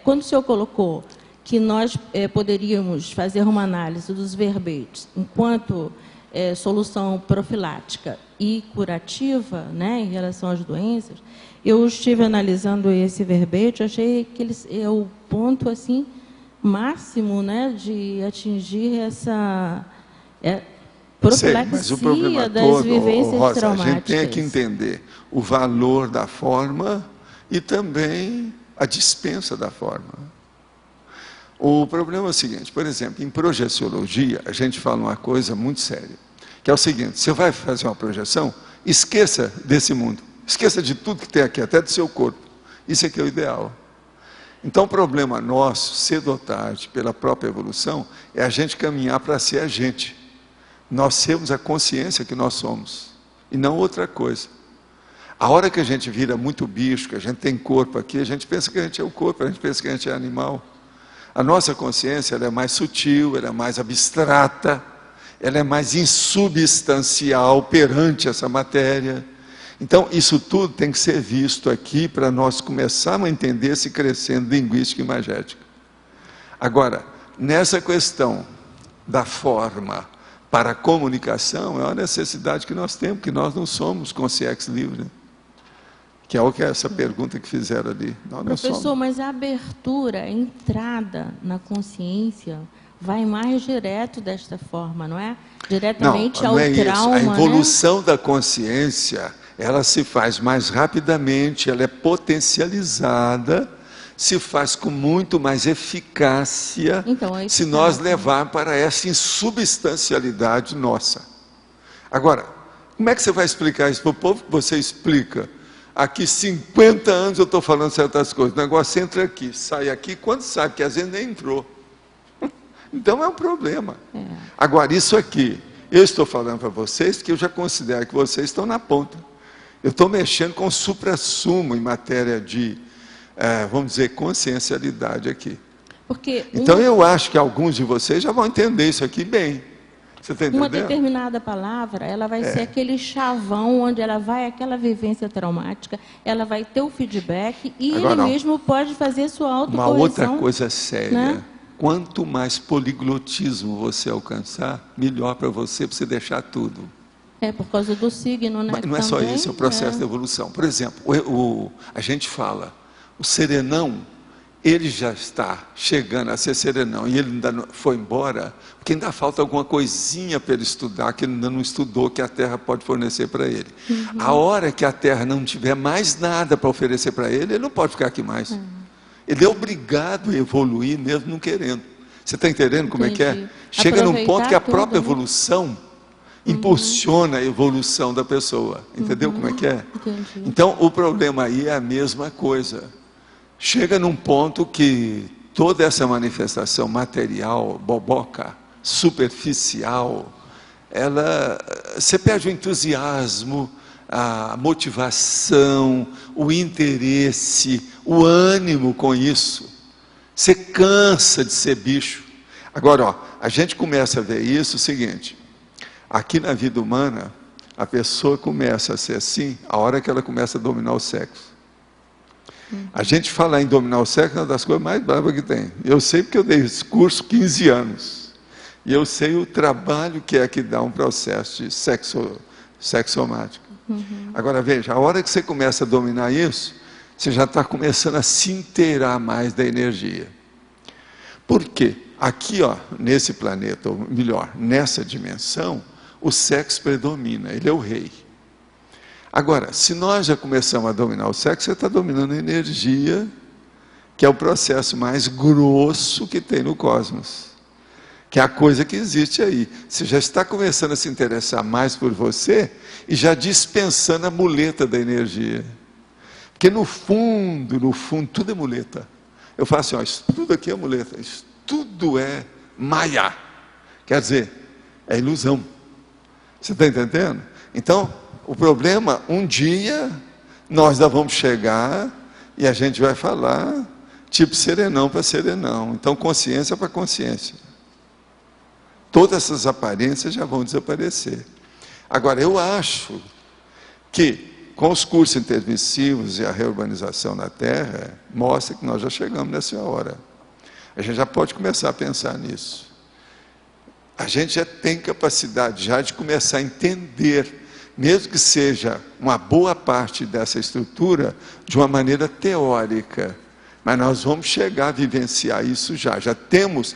Quando o senhor colocou que nós poderíamos fazer uma análise dos verbetes enquanto solução profilática e curativa, né, em relação às doenças, eu estive analisando esse verbete, achei que ele é o ponto assim máximo, né, de atingir essa profilaxia mas o problema das todo, vivências Rosa, traumáticas. a gente tem que entender o valor da forma e também a dispensa da forma. O problema é o seguinte, por exemplo, em projeciologia, a gente fala uma coisa muito séria, que é o seguinte: você vai fazer uma projeção, esqueça desse mundo, esqueça de tudo que tem aqui, até do seu corpo. Isso aqui é o ideal. Então, o problema nosso, cedo ou tarde, pela própria evolução, é a gente caminhar para ser a gente. Nós sermos a consciência que nós somos, e não outra coisa. A hora que a gente vira muito bicho, que a gente tem corpo aqui, a gente pensa que a gente é o corpo, a gente pensa que a gente é animal. A nossa consciência, ela é mais sutil, ela é mais abstrata, ela é mais insubstancial perante essa matéria. Então, isso tudo tem que ser visto aqui para nós começarmos a entender esse crescendo linguístico e imagético. Agora, nessa questão da forma para a comunicação, é uma necessidade que nós temos, que nós não somos consciência livre. Que é o que é essa pergunta que fizeram ali. Professor, mas a abertura, a entrada na consciência vai mais direto desta forma, não é? Diretamente não ao é trauma, isso. A evolução, né, da consciência, ela se faz mais rapidamente, ela é potencializada, se faz com muito mais eficácia, então, se nós levarmos para essa insubstancialidade nossa. Agora, como é que você vai explicar isso para o povo? Você explica aqui 50 anos eu estou falando certas coisas. O negócio entra aqui, sai aqui, quando sai, porque às vezes nem entrou. Então é um problema. Agora, isso aqui, eu estou falando para vocês que eu já considero que vocês estão na ponta. Eu estou mexendo com o suprassumo em matéria de, vamos dizer, consciencialidade aqui. Porque Então eu acho que alguns de vocês já vão entender isso aqui bem. Você está entendendo? uma determinada palavra, ela vai ser aquele chavão onde ela vai, aquela vivência traumática, ela vai ter o feedback e Agora, ele mesmo pode fazer sua uma autocorreção. outra coisa séria, né? Quanto mais poliglotismo você alcançar, melhor para você deixar tudo. Por causa do signo, né? Mas não é só Também, isso, é o processo de evolução. Por exemplo, a gente fala, o serenão, ele já está chegando a ser serenão e ele ainda não foi embora, porque ainda falta alguma coisinha para ele estudar, que ele ainda não estudou, que a Terra pode fornecer para ele. A hora que a Terra não tiver mais nada para oferecer para ele, ele não pode ficar aqui mais. Ele é obrigado a evoluir mesmo não querendo. Você está entendendo como é que é? Entendi. Chega num ponto Aproveitar que a tudo, própria né? evolução impulsiona a evolução da pessoa. Entendeu como é que é? Entendi. Então, o problema aí é a mesma coisa. Chega num ponto que toda essa manifestação material, boboca, superficial, você perde o entusiasmo, a motivação, o interesse, o ânimo com isso. Você cansa de ser bicho. Agora, a gente começa a ver isso, o seguinte, aqui na vida humana, a pessoa começa a ser assim, a hora que ela começa a dominar o sexo. A gente falar em dominar o sexo é uma das coisas mais bravas que tem. Eu sei porque eu dei esse curso 15 anos. E eu sei o trabalho que é que dá um processo de sexomático. Agora veja, a hora que você começa a dominar isso, você já está começando a se inteirar mais da energia. Por quê? Aqui, nesse planeta, ou melhor, nessa dimensão, o sexo predomina, ele é o rei. Agora, se nós já começamos a dominar o sexo, você está dominando a energia, que é o processo mais grosso que tem no cosmos, que é a coisa que existe aí. Você já está começando a se interessar mais por você e já dispensando a muleta da energia. Porque no fundo, tudo é muleta. Eu falo assim, isso tudo aqui é muleta, isso tudo é maya. Quer dizer, é ilusão. Você está entendendo? Então, o problema, um dia, nós já vamos chegar e a gente vai falar, tipo serenão para serenão. Então, consciência para consciência. Todas essas aparências já vão desaparecer. Agora, eu acho que, com os cursos intermissivos e a reurbanização na Terra, mostra que nós já chegamos nessa hora. A gente já pode começar a pensar nisso. A gente já tem capacidade já de começar a entender, mesmo que seja uma boa parte dessa estrutura, de uma maneira teórica. Mas nós vamos chegar a vivenciar isso já. Já temos,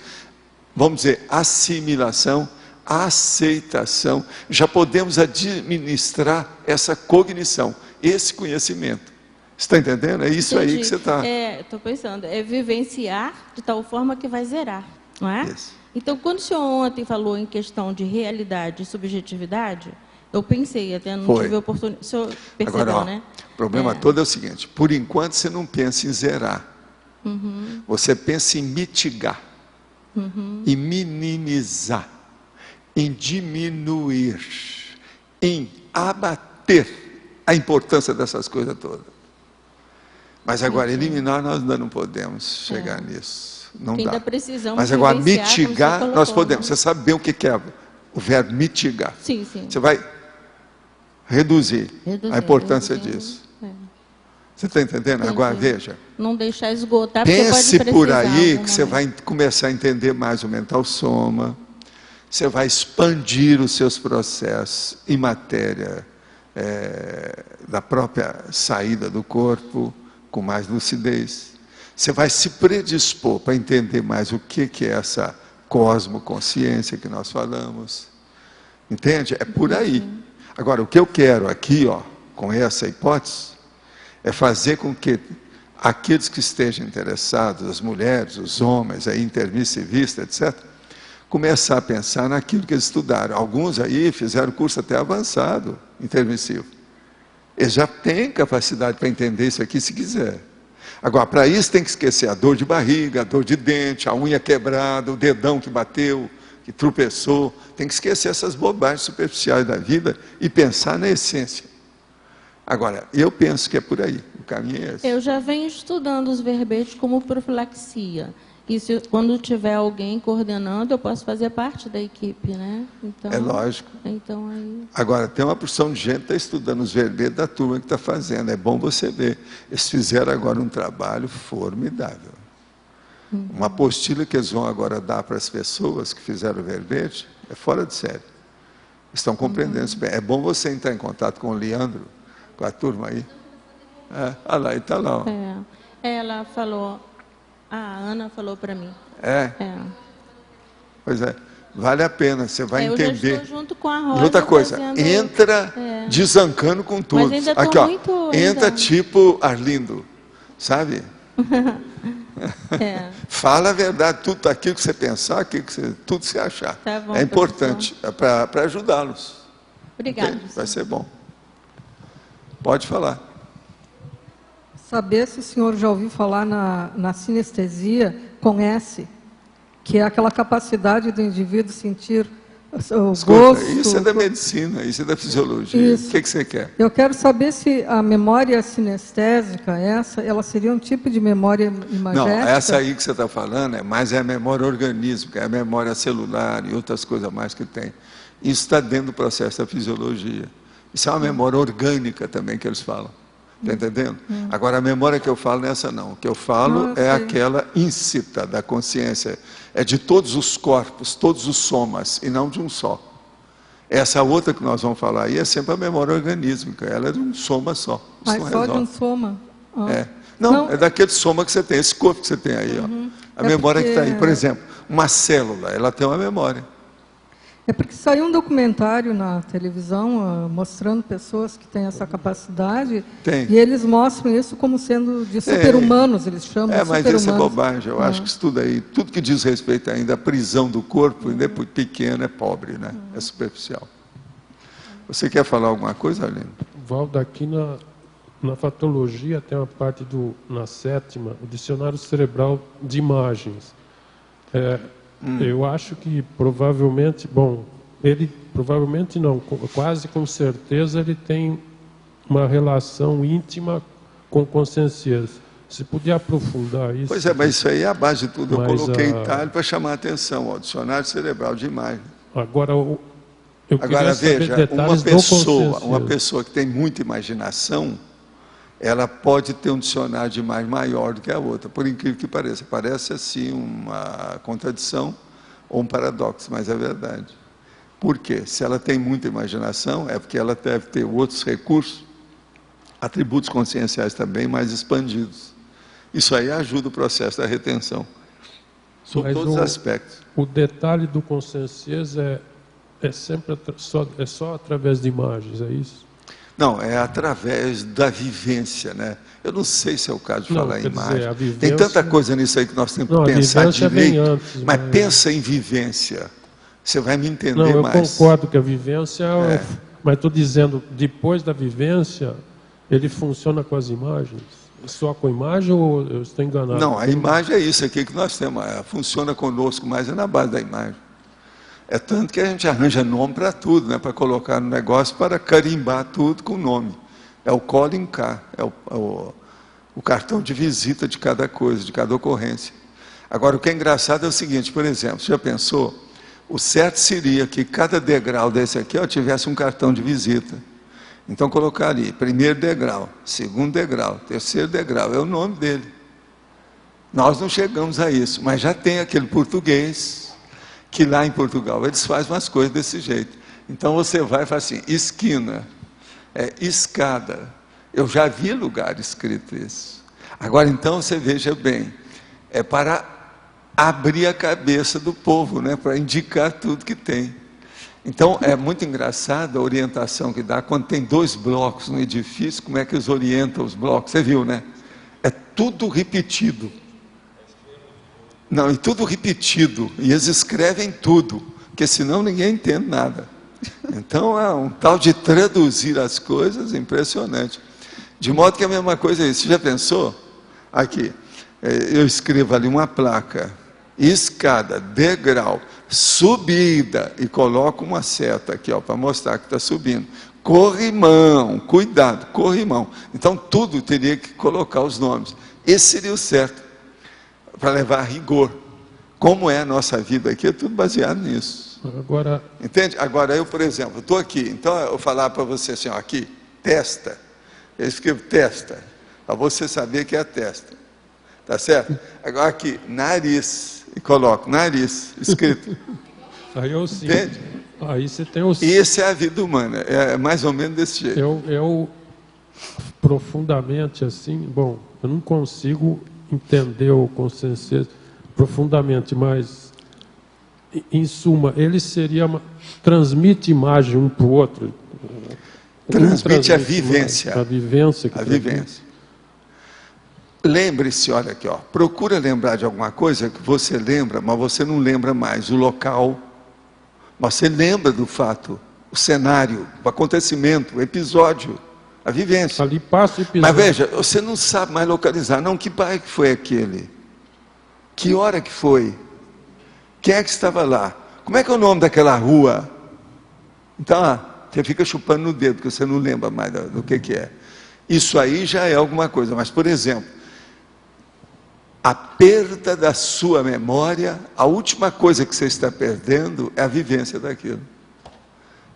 vamos dizer, assimilação, aceitação. Já podemos administrar essa cognição, esse conhecimento. Você está entendendo? É isso aí que você está... Estou pensando, é vivenciar de tal forma que vai zerar, não é? Isso. Então, quando o senhor ontem falou em questão de realidade e subjetividade, eu pensei, até não tive a oportunidade. O senhor percebeu, Agora, né? O problema todo é o seguinte, por enquanto você não pensa em zerar. Você pensa em mitigar, em minimizar, em diminuir, em abater a importância dessas coisas todas. Mas agora, eliminar, nós ainda não podemos chegar nisso. Não dá. Ainda precisamos Mas agora, vivenciar, como mitigar, você nós colocou, podemos. né? Você sabe bem o que é o verbo mitigar. Sim, sim. Você vai reduzir a importância reduzindo. disso. Você está entendendo? Entendi. Agora, veja. Não deixar esgotar, porque pode Pense precisar por aí algum que você momento. vai começar a entender mais o mental soma. Você vai expandir os seus processos em matéria da própria saída do corpo, com mais lucidez. Você vai se predispor para entender mais o que é essa cosmoconsciência que nós falamos. Entende? É por aí. Agora, o que eu quero aqui, com essa hipótese, é fazer com que aqueles que estejam interessados, as mulheres, os homens, intermissivistas, etc., começar a pensar naquilo que eles estudaram. Alguns aí fizeram curso até avançado, intermissivo. Ele já tem capacidade para entender isso aqui se quiser. Agora, para isso tem que esquecer a dor de barriga, a dor de dente, a unha quebrada, o dedão que bateu, que tropeçou. Tem que esquecer essas bobagens superficiais da vida e pensar na essência. Agora, eu penso que é por aí, o caminho é esse. Eu já venho estudando os verbetes como profilaxia. E quando tiver alguém coordenando, eu posso fazer parte da equipe, né? Então, é lógico. Então, aí... Agora, tem uma porção de gente que está estudando os verbetes da turma que está fazendo. É bom você ver. Eles fizeram agora um trabalho formidável. Uma apostila que eles vão agora dar para as pessoas que fizeram o verbete é fora de série. Estão compreendendo isso bem. É bom você entrar em contato com o Leandro, com a turma aí. Olha lá, ele está lá. Ó. Ela falou... A Ana falou para mim. Pois é. Vale a pena, você vai entender. Eu já estou junto com a Rosa. E outra coisa, entra desancando com tudo. Mas ainda aqui, ó, muito, entra tipo Arlindo, sabe? Fala a verdade, tudo aquilo que você pensar, tudo que você achar. Tá bom, é importante, para ajudá-los. Obrigada. Vai ser bom. Pode falar. Saber se o senhor já ouviu falar na sinestesia com S, que é aquela capacidade do indivíduo sentir o gosto... Isso é da medicina, isso é da fisiologia. Isso. O que você quer? Eu quero saber se a memória sinestésica, ela seria um tipo de memória imagética? Não, essa aí que você está falando é a memória organística, é a memória celular e outras coisas mais que tem. Isso está dentro do processo da fisiologia. Isso é uma memória orgânica também que eles falam. Está entendendo? Agora, a memória que eu falo não é essa não. O que eu falo é aquela íncita da consciência. É de todos os corpos, todos os somas, e não de um só. Essa outra que nós vamos falar aí é sempre a memória organísmica. Ela é de um soma só. Mas só de um soma? Não, é daquele soma que você tem, esse corpo que você tem aí. Ó. A memória que está aí. Por exemplo, uma célula, ela tem uma memória. É porque saiu um documentário na televisão mostrando pessoas que têm essa capacidade e eles mostram isso como sendo de super-humanos, eles chamam de super-humanos. Mas isso é bobagem, eu acho que isso tudo aí, tudo que diz respeito ainda à prisão do corpo, ainda é pequeno, é pobre, né? É superficial. Você quer falar alguma coisa, Aline? Valdo, aqui na patologia tem uma parte na 7ª, o dicionário cerebral de imagens. Eu acho que provavelmente, quase com certeza ele tem uma relação íntima com consciência. Se puder aprofundar isso. Pois é, mas isso aí é a base de tudo. Eu coloquei Itália para chamar a atenção, ó, dicionário cerebral de imagem. Agora, eu queria saber veja, detalhes uma pessoa que tem muita imaginação, ela pode ter um dicionário de imagem maior do que a outra, por incrível que pareça. Parece assim uma contradição ou um paradoxo, mas é verdade. Por quê? Se ela tem muita imaginação, é porque ela deve ter outros recursos, atributos conscienciais também mais expandidos. Isso aí ajuda o processo da retenção, sob todos os aspectos. O detalhe do consciência é sempre só através de imagens, é isso? Não, é através da vivência, né? Eu não sei se é o caso de falar em imagem. Vivência... Tem tanta coisa nisso aí que nós temos que pensar direito. Mas pensa em vivência. Você vai me entender mais. Não, eu concordo que a vivência... Mas estou dizendo, depois da vivência, ele funciona com as imagens? Só com imagem ou eu estou enganado? Não, a imagem é isso aqui que nós temos. Funciona conosco, mas é na base da imagem. É tanto que a gente arranja nome para tudo, né? Para colocar no negócio, para carimbar tudo com nome. É o calling card, é o cartão de visita de cada coisa, de cada ocorrência. Agora, o que é engraçado é o seguinte, por exemplo, você já pensou? O certo seria que cada degrau desse aqui tivesse um cartão de visita. Então, colocar ali, primeiro degrau, segundo degrau, terceiro degrau, é o nome dele. Nós não chegamos a isso, mas já tem aquele português, que lá em Portugal eles fazem umas coisas desse jeito. Então você vai e fala assim, esquina, escada. Eu já vi lugar escrito isso. Agora então você veja bem, é para abrir a cabeça do povo, né? Para indicar tudo que tem. Então é muito engraçado a orientação que dá quando tem 2 blocos no edifício, como é que eles orientam os blocos, você viu, né? É tudo repetido. Não, e tudo repetido, e eles escrevem tudo, porque senão ninguém entende nada. Então é um tal de traduzir as coisas impressionante. De modo que a mesma coisa é isso. Você já pensou? Aqui, eu escrevo ali uma placa, escada, degrau, subida, e coloco uma seta aqui, para mostrar que está subindo. Corrimão, cuidado, corrimão. Então tudo teria que colocar os nomes. Esse seria o certo, para levar a rigor. Como é a nossa vida aqui, é tudo baseado nisso. Agora... Entende? Agora eu, por exemplo, estou aqui, então eu falar para você assim, ó, aqui, testa. Eu escrevo testa, para você saber que é a testa. Tá certo? Agora aqui, nariz, e coloco nariz, escrito. Aí eu sim. Entende? Aí você tem o... E essa é a vida humana, é mais ou menos desse jeito. Eu profundamente assim, bom, eu não consigo entender o Conscienciês profundamente, mas em suma, ele transmite imagem um para o outro. Transmite a vivência. A vivência. A vivência. Lembre-se, olha aqui, ó, procura lembrar de alguma coisa que você lembra, mas você não lembra mais o local. Mas você lembra do fato, o cenário, o acontecimento, o episódio, a vivência. Ali passa o episódio. Mas veja, você não sabe mais localizar. Não, que bairro que foi aquele? Que hora que foi? Quem é que estava lá? Como é que é o nome daquela rua? Então, você fica chupando no dedo, porque você não lembra mais do que é. Isso aí já é alguma coisa. Mas, por exemplo, a perda da sua memória, a última coisa que você está perdendo é a vivência daquilo.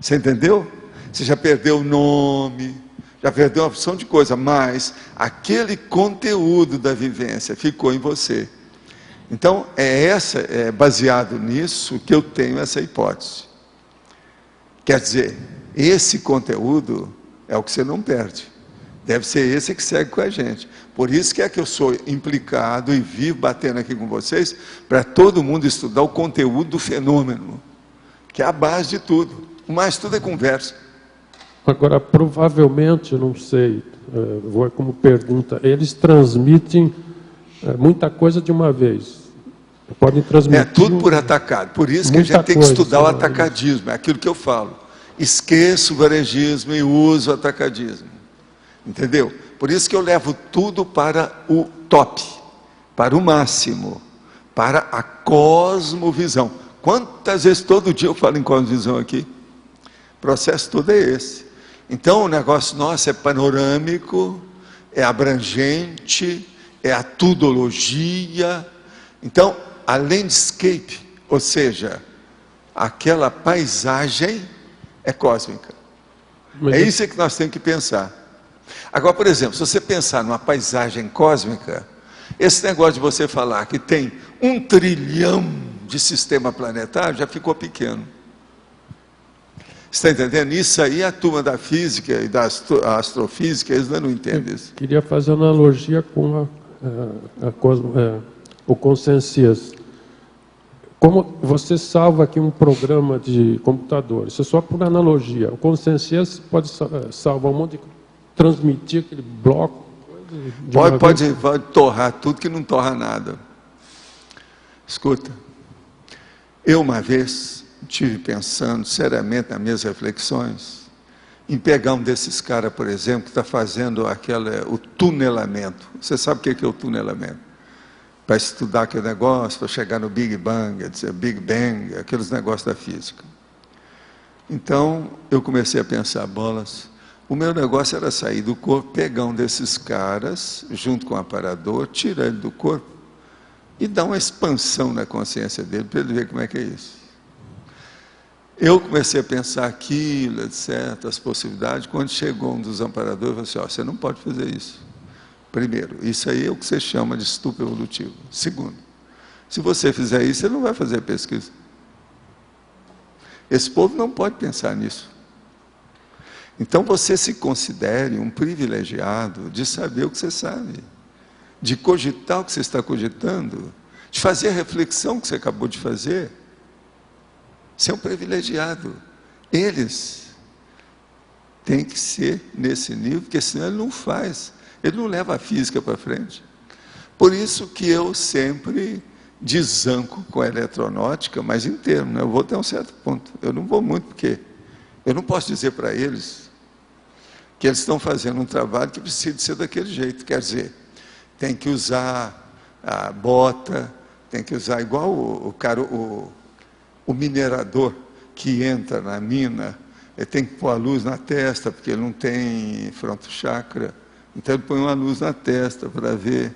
Você entendeu? Você já perdeu o nome, já perdeu uma opção de coisa, mas aquele conteúdo da vivência ficou em você. Então, é baseado nisso que eu tenho essa hipótese. Quer dizer, esse conteúdo é o que você não perde. Deve ser esse que segue com a gente. Por isso que é que eu sou implicado e vivo batendo aqui com vocês, para todo mundo estudar o conteúdo do fenômeno, que é a base de tudo. O mais tudo é conversa. Agora, provavelmente, eu não sei, vou como pergunta, eles transmitem muita coisa de uma vez. Podem transmitir... É tudo por atacado. Por isso que a gente tem que estudar o atacadismo. É aquilo que eu falo. Esqueço o varejismo e uso o atacadismo. Entendeu? Por isso que eu levo tudo para o top, para o máximo, para a cosmovisão. Quantas vezes todo dia eu falo em cosmovisão aqui? O processo todo é esse. Então o negócio nosso é panorâmico, é abrangente, é a tudologia. Então, a landscape, ou seja, aquela paisagem é cósmica. É isso que nós temos que pensar. Agora, por exemplo, se você pensar numa paisagem cósmica, esse negócio de você falar que tem 1 trilhão de sistema planetário já ficou pequeno. Você está entendendo? Isso aí a turma da física e da astrofísica, eles não entendem isso. Queria fazer analogia com o Conscienciês. Como você salva aqui um programa de computador, isso é só por analogia. O Conscienciês pode salvar um monte de... transmitir aquele bloco. Pode torrar tudo que não torra nada. Escuta, eu uma vez estive pensando seriamente nas minhas reflexões em pegar um desses caras, por exemplo, que está fazendo o tunelamento. Você sabe o que é o tunelamento? Para estudar aquele negócio, para chegar no Big Bang, Big Bang, aqueles negócios da física. Então, eu comecei a pensar, bolas, o meu negócio era sair do corpo, pegar um desses caras, junto com o aparador, tirar ele do corpo e dar uma expansão na consciência dele, para ele ver como é que é isso. Eu comecei a pensar aquilo, etc., as possibilidades. Quando chegou um dos amparadores, eu falei assim, você não pode fazer isso. Primeiro, isso aí é o que você chama de estupro evolutivo. Segundo, se você fizer isso, você não vai fazer pesquisa. Esse povo não pode pensar nisso. Então você se considere um privilegiado de saber o que você sabe, de cogitar o que você está cogitando, de fazer a reflexão que você acabou de fazer. Você é um privilegiado. Eles têm que ser nesse nível, porque senão ele não faz. Ele não leva a física para frente. Por isso que eu sempre desanco com a eletronáutica, mas em termos, né? Eu vou até um certo ponto. Eu não vou muito, porque Eu não posso dizer para eles que eles estão fazendo um trabalho que precisa ser daquele jeito. Quer dizer, tem que usar a bota, tem que usar igual o minerador que entra na mina, ele tem que pôr a luz na testa, porque ele não tem fronto chakra, então ele põe uma luz na testa para ver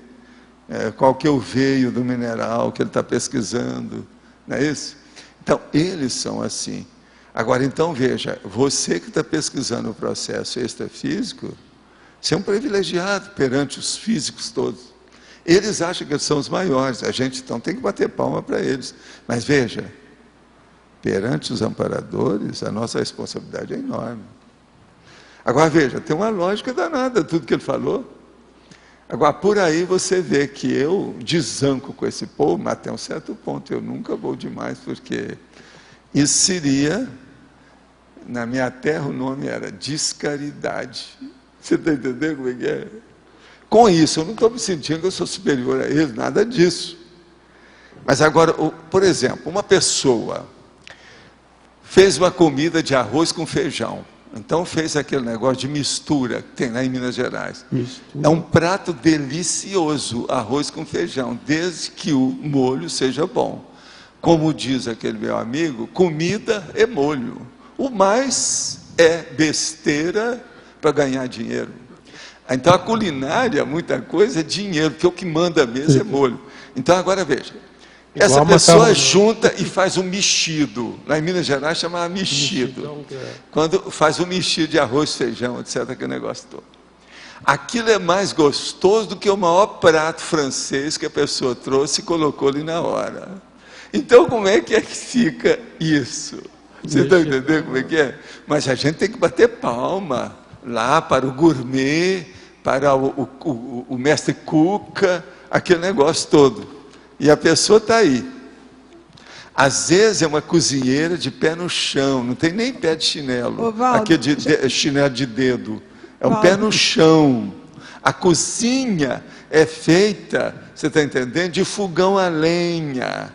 qual que é o veio do mineral que ele está pesquisando, não é isso? Então, eles são assim. Agora, então, veja, você que está pesquisando o processo extrafísico, você é um privilegiado perante os físicos todos. Eles acham que eles são os maiores, a gente então tem que bater palma para eles. Mas veja, perante os amparadores, a nossa responsabilidade é enorme. Agora veja, tem uma lógica danada tudo que ele falou. Agora, por aí você vê que eu desanco com esse povo, mas até um certo ponto, eu nunca vou demais, porque isso seria, na minha terra o nome era descaridade. Você está entendendo como é que é? Com isso, eu não estou me sentindo que eu sou superior a eles, nada disso. Mas agora, por exemplo, uma pessoa fez uma comida de arroz com feijão. Então fez aquele negócio de mistura que tem lá em Minas Gerais. É um prato delicioso, arroz com feijão, desde que o molho seja bom. Como diz aquele meu amigo, comida é molho. O mais é besteira para ganhar dinheiro. Então a culinária, muita coisa é dinheiro, porque o que manda mesmo é molho. Então agora veja, essa pessoa junta e faz um mexido. Lá em Minas Gerais chamava mexido. Quando faz um mexido de arroz, feijão, etc., aquele negócio todo. Aquilo é mais gostoso do que o maior prato francês que a pessoa trouxe e colocou ali na hora. Então como é que fica isso? Você está entendendo como é que é? Mas a gente tem que bater palma lá para o gourmet, para o mestre Cuca, aquele negócio todo. E a pessoa está aí. Às vezes é uma cozinheira de pé no chão, não tem nem pé de chinelo. Aquele chinelo de dedo. É um pé no chão. A cozinha é feita, você está entendendo, de fogão a lenha.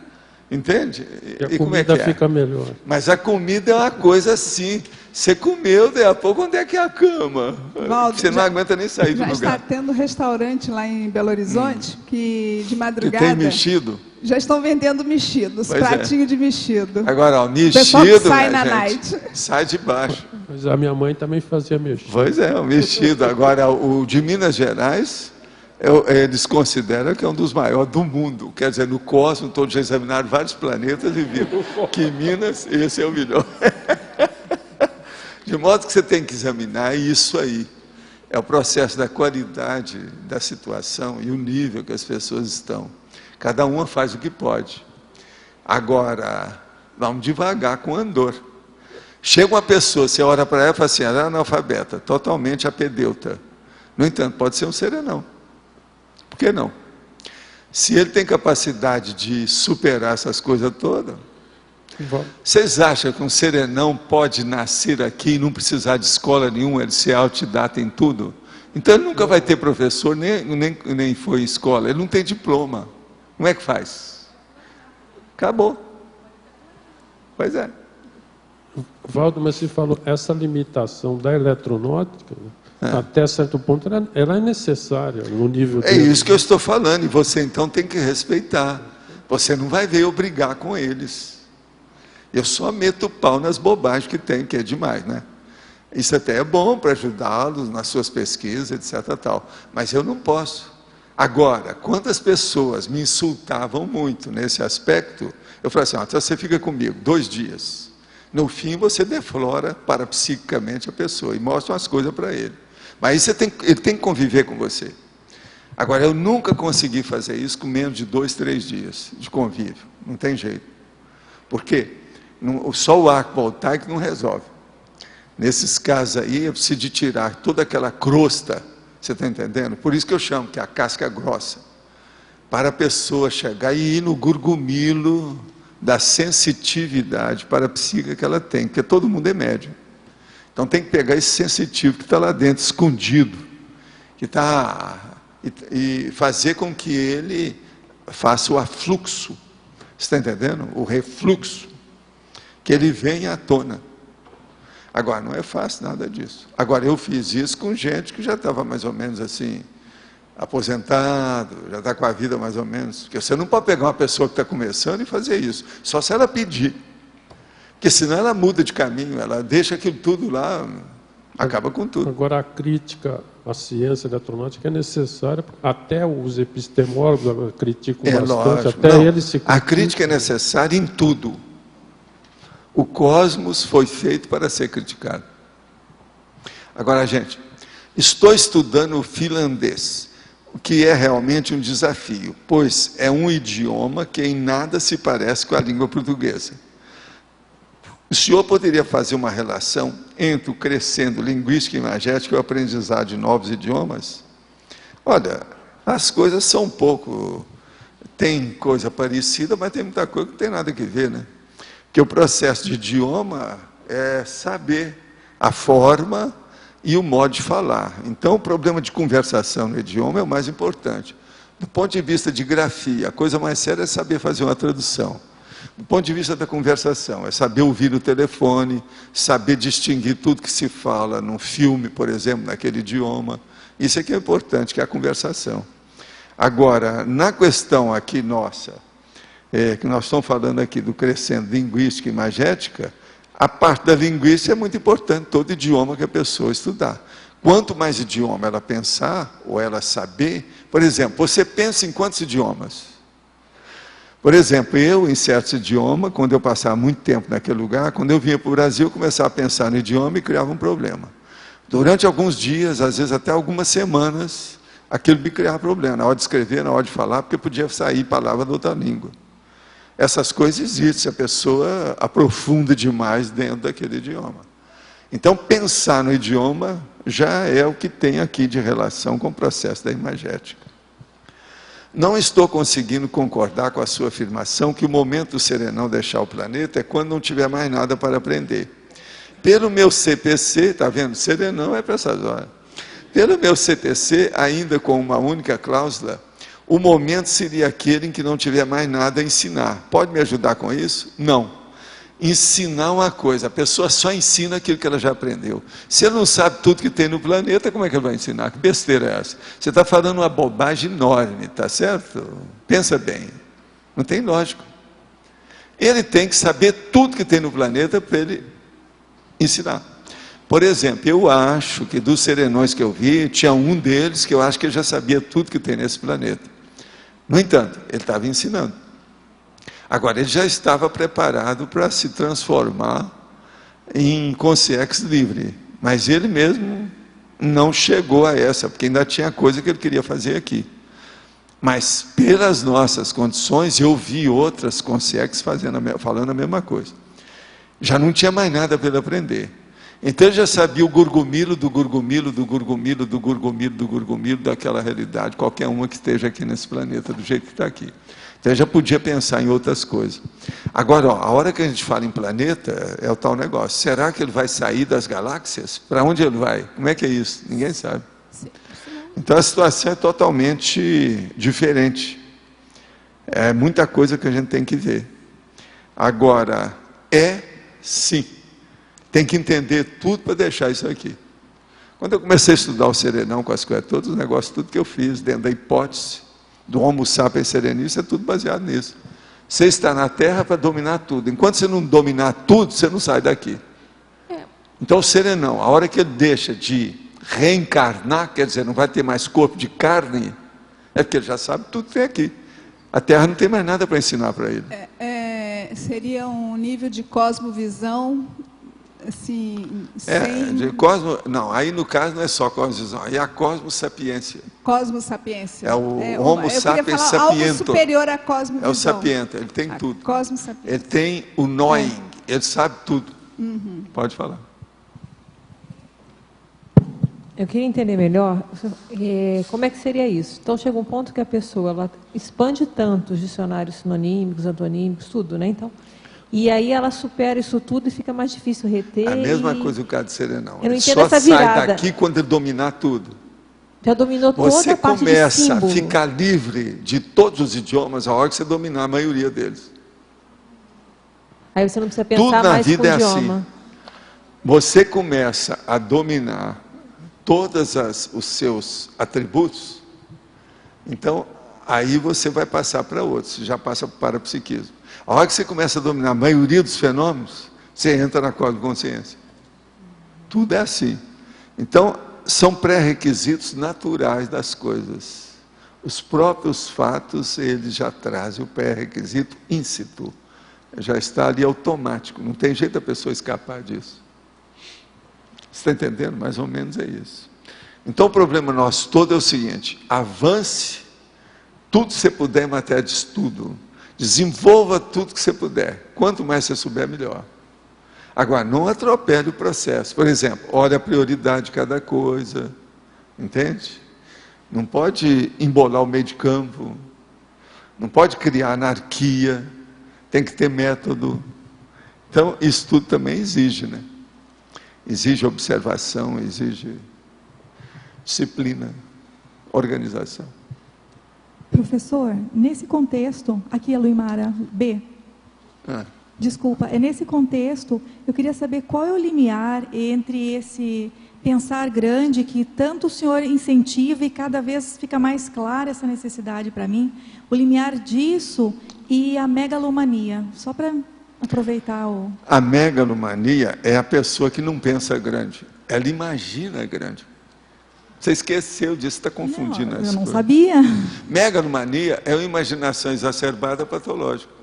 Entende? E como é que fica melhor. Mas a comida é uma coisa assim. Você comeu, daí a pouco, onde é que é a cama? Valdo, você não aguenta nem sair do lugar. Já está tendo restaurante lá em Belo Horizonte, que de madrugada... Que tem mexido? Já estão vendendo mexidos, pratinho de mexido. Agora, ó, mexido, sai na night. Sai de baixo. Mas a minha mãe também fazia mexido. Pois é, o mexido. Agora, o de Minas Gerais, eles consideram que é um dos maiores do mundo. Quer dizer, no cosmos, todos já examinaram vários planetas e viram que em Minas, esse é o melhor. De modo que você tem que examinar isso aí. É o processo da qualidade da situação e o nível que as pessoas estão. Cada uma faz o que pode. Agora, vamos devagar com o andor. Chega uma pessoa, você olha para ela e fala assim, ela é analfabeta, totalmente apedeuta. No entanto, pode ser um serenão. Por que não? Se ele tem capacidade de superar essas coisas todas, vocês acham que um serenão pode nascer aqui e não precisar de escola nenhuma, ele ser autodidata em tudo? Então ele nunca vai ter professor, nem foi em escola, ele não tem diploma. Como é que faz? Acabou. Pois é. Valdo, mas você falou, essa limitação da eletronáutica, até certo ponto, ela é necessária no nível... É isso que eu estou falando, e você então tem que respeitar. Você não vai ver eu brigar com eles. Eu só meto o pau nas bobagens que tem, que é demais, né? Isso até é bom para ajudá-los nas suas pesquisas, etc. Tal. Mas eu não posso. Agora, quantas pessoas me insultavam muito nesse aspecto, eu falei assim, então você fica comigo 2 dias. No fim, você deflora parapsiquicamente a pessoa e mostra umas coisas para ele. Mas ele tem que conviver com você. Agora, eu nunca consegui fazer isso com menos de 2, 3 dias de convívio. Não tem jeito. Por quê? Só o arco voltaico não resolve. Nesses casos aí, eu preciso de tirar toda aquela crosta, você está entendendo? Por isso que eu chamo que é a casca grossa. Para a pessoa chegar e ir no gurgumilo da sensitividade parapsíquica que ela tem, porque todo mundo é médium. Então tem que pegar esse sensitivo que está lá dentro, escondido, que está, e fazer com que ele faça o afluxo, você está entendendo? O refluxo, que ele venha à tona. Agora, não é fácil nada disso. Agora, eu fiz isso com gente que já estava mais ou menos assim, aposentado, já está com a vida mais ou menos. Porque você não pode pegar uma pessoa que está começando e fazer isso, só se ela pedir. Porque senão ela muda de caminho, ela deixa aquilo tudo lá, acaba com tudo. Agora, a crítica à ciência eletromática é necessária, até os epistemólogos criticam bastante, lógico. até Não, eles se criticam. A crítica é necessária em tudo. O cosmos foi feito para ser criticado. Agora, gente, estou estudando o finlandês, o que é realmente um desafio, pois é um idioma que em nada se parece com a língua portuguesa. O senhor poderia fazer uma relação entre o crescendo linguístico e imagético e o aprendizado de novos idiomas? Olha, as coisas são um pouco... Tem coisa parecida, mas tem muita coisa que não tem nada a ver, né? Porque o processo de idioma é saber a forma e o modo de falar. Então, o problema de conversação no idioma é o mais importante. Do ponto de vista de grafia, a coisa mais séria é saber fazer uma tradução. Do ponto de vista da conversação, é saber ouvir o telefone, saber distinguir tudo que se fala num filme, por exemplo, naquele idioma. Isso é que é importante, que é a conversação. Agora, na questão aqui nossa, que nós estamos falando aqui do crescendo linguística e imagética, a parte da linguística é muito importante, todo idioma que a pessoa estudar. Quanto mais idioma ela pensar, ou ela saber, por exemplo, você pensa em quantos idiomas? Por exemplo, eu, em certos idiomas, quando eu passava muito tempo naquele lugar, quando eu vinha para o Brasil, eu começava a pensar no idioma e criava um problema. Durante alguns dias, às vezes até algumas semanas, aquilo me criava problema, na hora de escrever, na hora de falar, porque podia sair palavra de outra língua. Essas coisas existem, a pessoa aprofunda demais dentro daquele idioma. Então, pensar no idioma já é o que tem aqui de relação com o processo da imagética. Não estou conseguindo concordar com a sua afirmação que o momento do serenão deixar o planeta é quando não tiver mais nada para aprender. Pelo meu CPC, está vendo? Serenão é para essas horas. Pelo meu CPC, ainda com uma única cláusula, o momento seria aquele em que não tiver mais nada a ensinar. Pode me ajudar com isso? Não. Ensinar uma coisa, a pessoa só ensina aquilo que ela já aprendeu. Se ela não sabe tudo que tem no planeta, como é que ela vai ensinar? Que besteira é essa? Você está falando uma bobagem enorme, tá certo? Pensa bem, não tem lógica. Ele tem que saber tudo que tem no planeta para ele ensinar. Por exemplo, eu acho que dos serenões que eu vi, tinha um deles que eu acho que ele já sabia tudo que tem nesse planeta. No entanto, ele estava ensinando. Agora, ele já estava preparado para se transformar em consciência livre, mas ele mesmo não chegou a essa, porque ainda tinha coisa que ele queria fazer aqui. Mas, pelas nossas condições, eu vi outras consciências falando a mesma coisa. Já não tinha mais nada para ele aprender. Então, ele já sabia o gurgumilo do gurgumilo, do gurgumilo, do gurgumilo, do gurgumilo, daquela realidade, qualquer uma que esteja aqui nesse planeta, do jeito que está aqui. Então, já podia pensar em outras coisas. Agora, ó, a hora que a gente fala em planeta, é o tal negócio. Será que ele vai sair das galáxias? Para onde ele vai? Como é que é isso? Ninguém sabe. Então, a situação é totalmente diferente. É muita coisa que a gente tem que ver. Agora, sim. Tem que entender tudo para deixar isso aqui. Quando eu comecei a estudar o serenão com as coisas todas, os negócios, tudo que eu fiz dentro da hipótese do Homo sapiens serenista, é tudo baseado nisso. Você está na Terra para dominar tudo. Enquanto você não dominar tudo, você não sai daqui. Então o serenão, a hora que ele deixa de reencarnar, quer dizer, não vai ter mais corpo de carne, é porque ele já sabe tudo que tem aqui. A Terra não tem mais nada para ensinar para ele. Seria um nível de cosmovisão, assim, não, aí no caso não é só cosmovisão, aí é a cosmosapiência. Cosmosapiência. É o Homo sapiens sapiento. Algo superior à cosmovisão. É o sapiento, ele tem tudo. Cosmosapiência. Ele tem o knowing, ele sabe tudo. Pode falar. Eu queria entender melhor como é que seria isso. Então, chega um ponto que a pessoa ela expande tanto os dicionários sinonímicos, antonímicos, tudo, né? Então, e aí ela supera isso tudo e fica mais difícil reter. A mesma coisa o caso de serenão. Eu não ele entendo só essa sai virada. daqui quando ele dominar tudo. Já dominou toda a parte de símbolo. Você começa a ficar livre de todos os idiomas a hora que você dominar a maioria deles. Aí você não precisa pensar mais com o idioma. Assim. você começa a dominar todos os seus atributos, então aí você vai passar para outros, você já passa para o parapsiquismo. A hora que você começa a dominar a maioria dos fenômenos, você entra na cosmoconsciência. Tudo é assim. Então, são pré-requisitos naturais das coisas. Os próprios fatos, eles já trazem o pré-requisito in situ. Já está ali automático, não tem jeito da pessoa escapar disso. Você está entendendo? Mais ou menos é isso. Então, o problema nosso todo é o seguinte: avance tudo que você puder em matéria de estudo. Desenvolva tudo que você puder. Quanto mais você souber, melhor. Agora, não atropele o processo. Por exemplo, olha a prioridade de cada coisa. Entende? Não pode embolar o meio de campo. Não pode criar anarquia. Tem que ter método. Então, isso tudo também exige, né? Exige observação, exige disciplina, organização. Professor, nesse contexto, aqui é Luimara B. Desculpa, nesse contexto, eu queria saber qual é o limiar entre esse pensar grande, que tanto o senhor incentiva e cada vez fica mais clara essa necessidade para mim, o limiar disso e a megalomania, só para aproveitar o... A megalomania é a pessoa que não pensa grande, ela imagina grande. Você esqueceu disso, está confundindo as coisas. Eu não sabia. Megalomania é uma imaginação exacerbada patológica.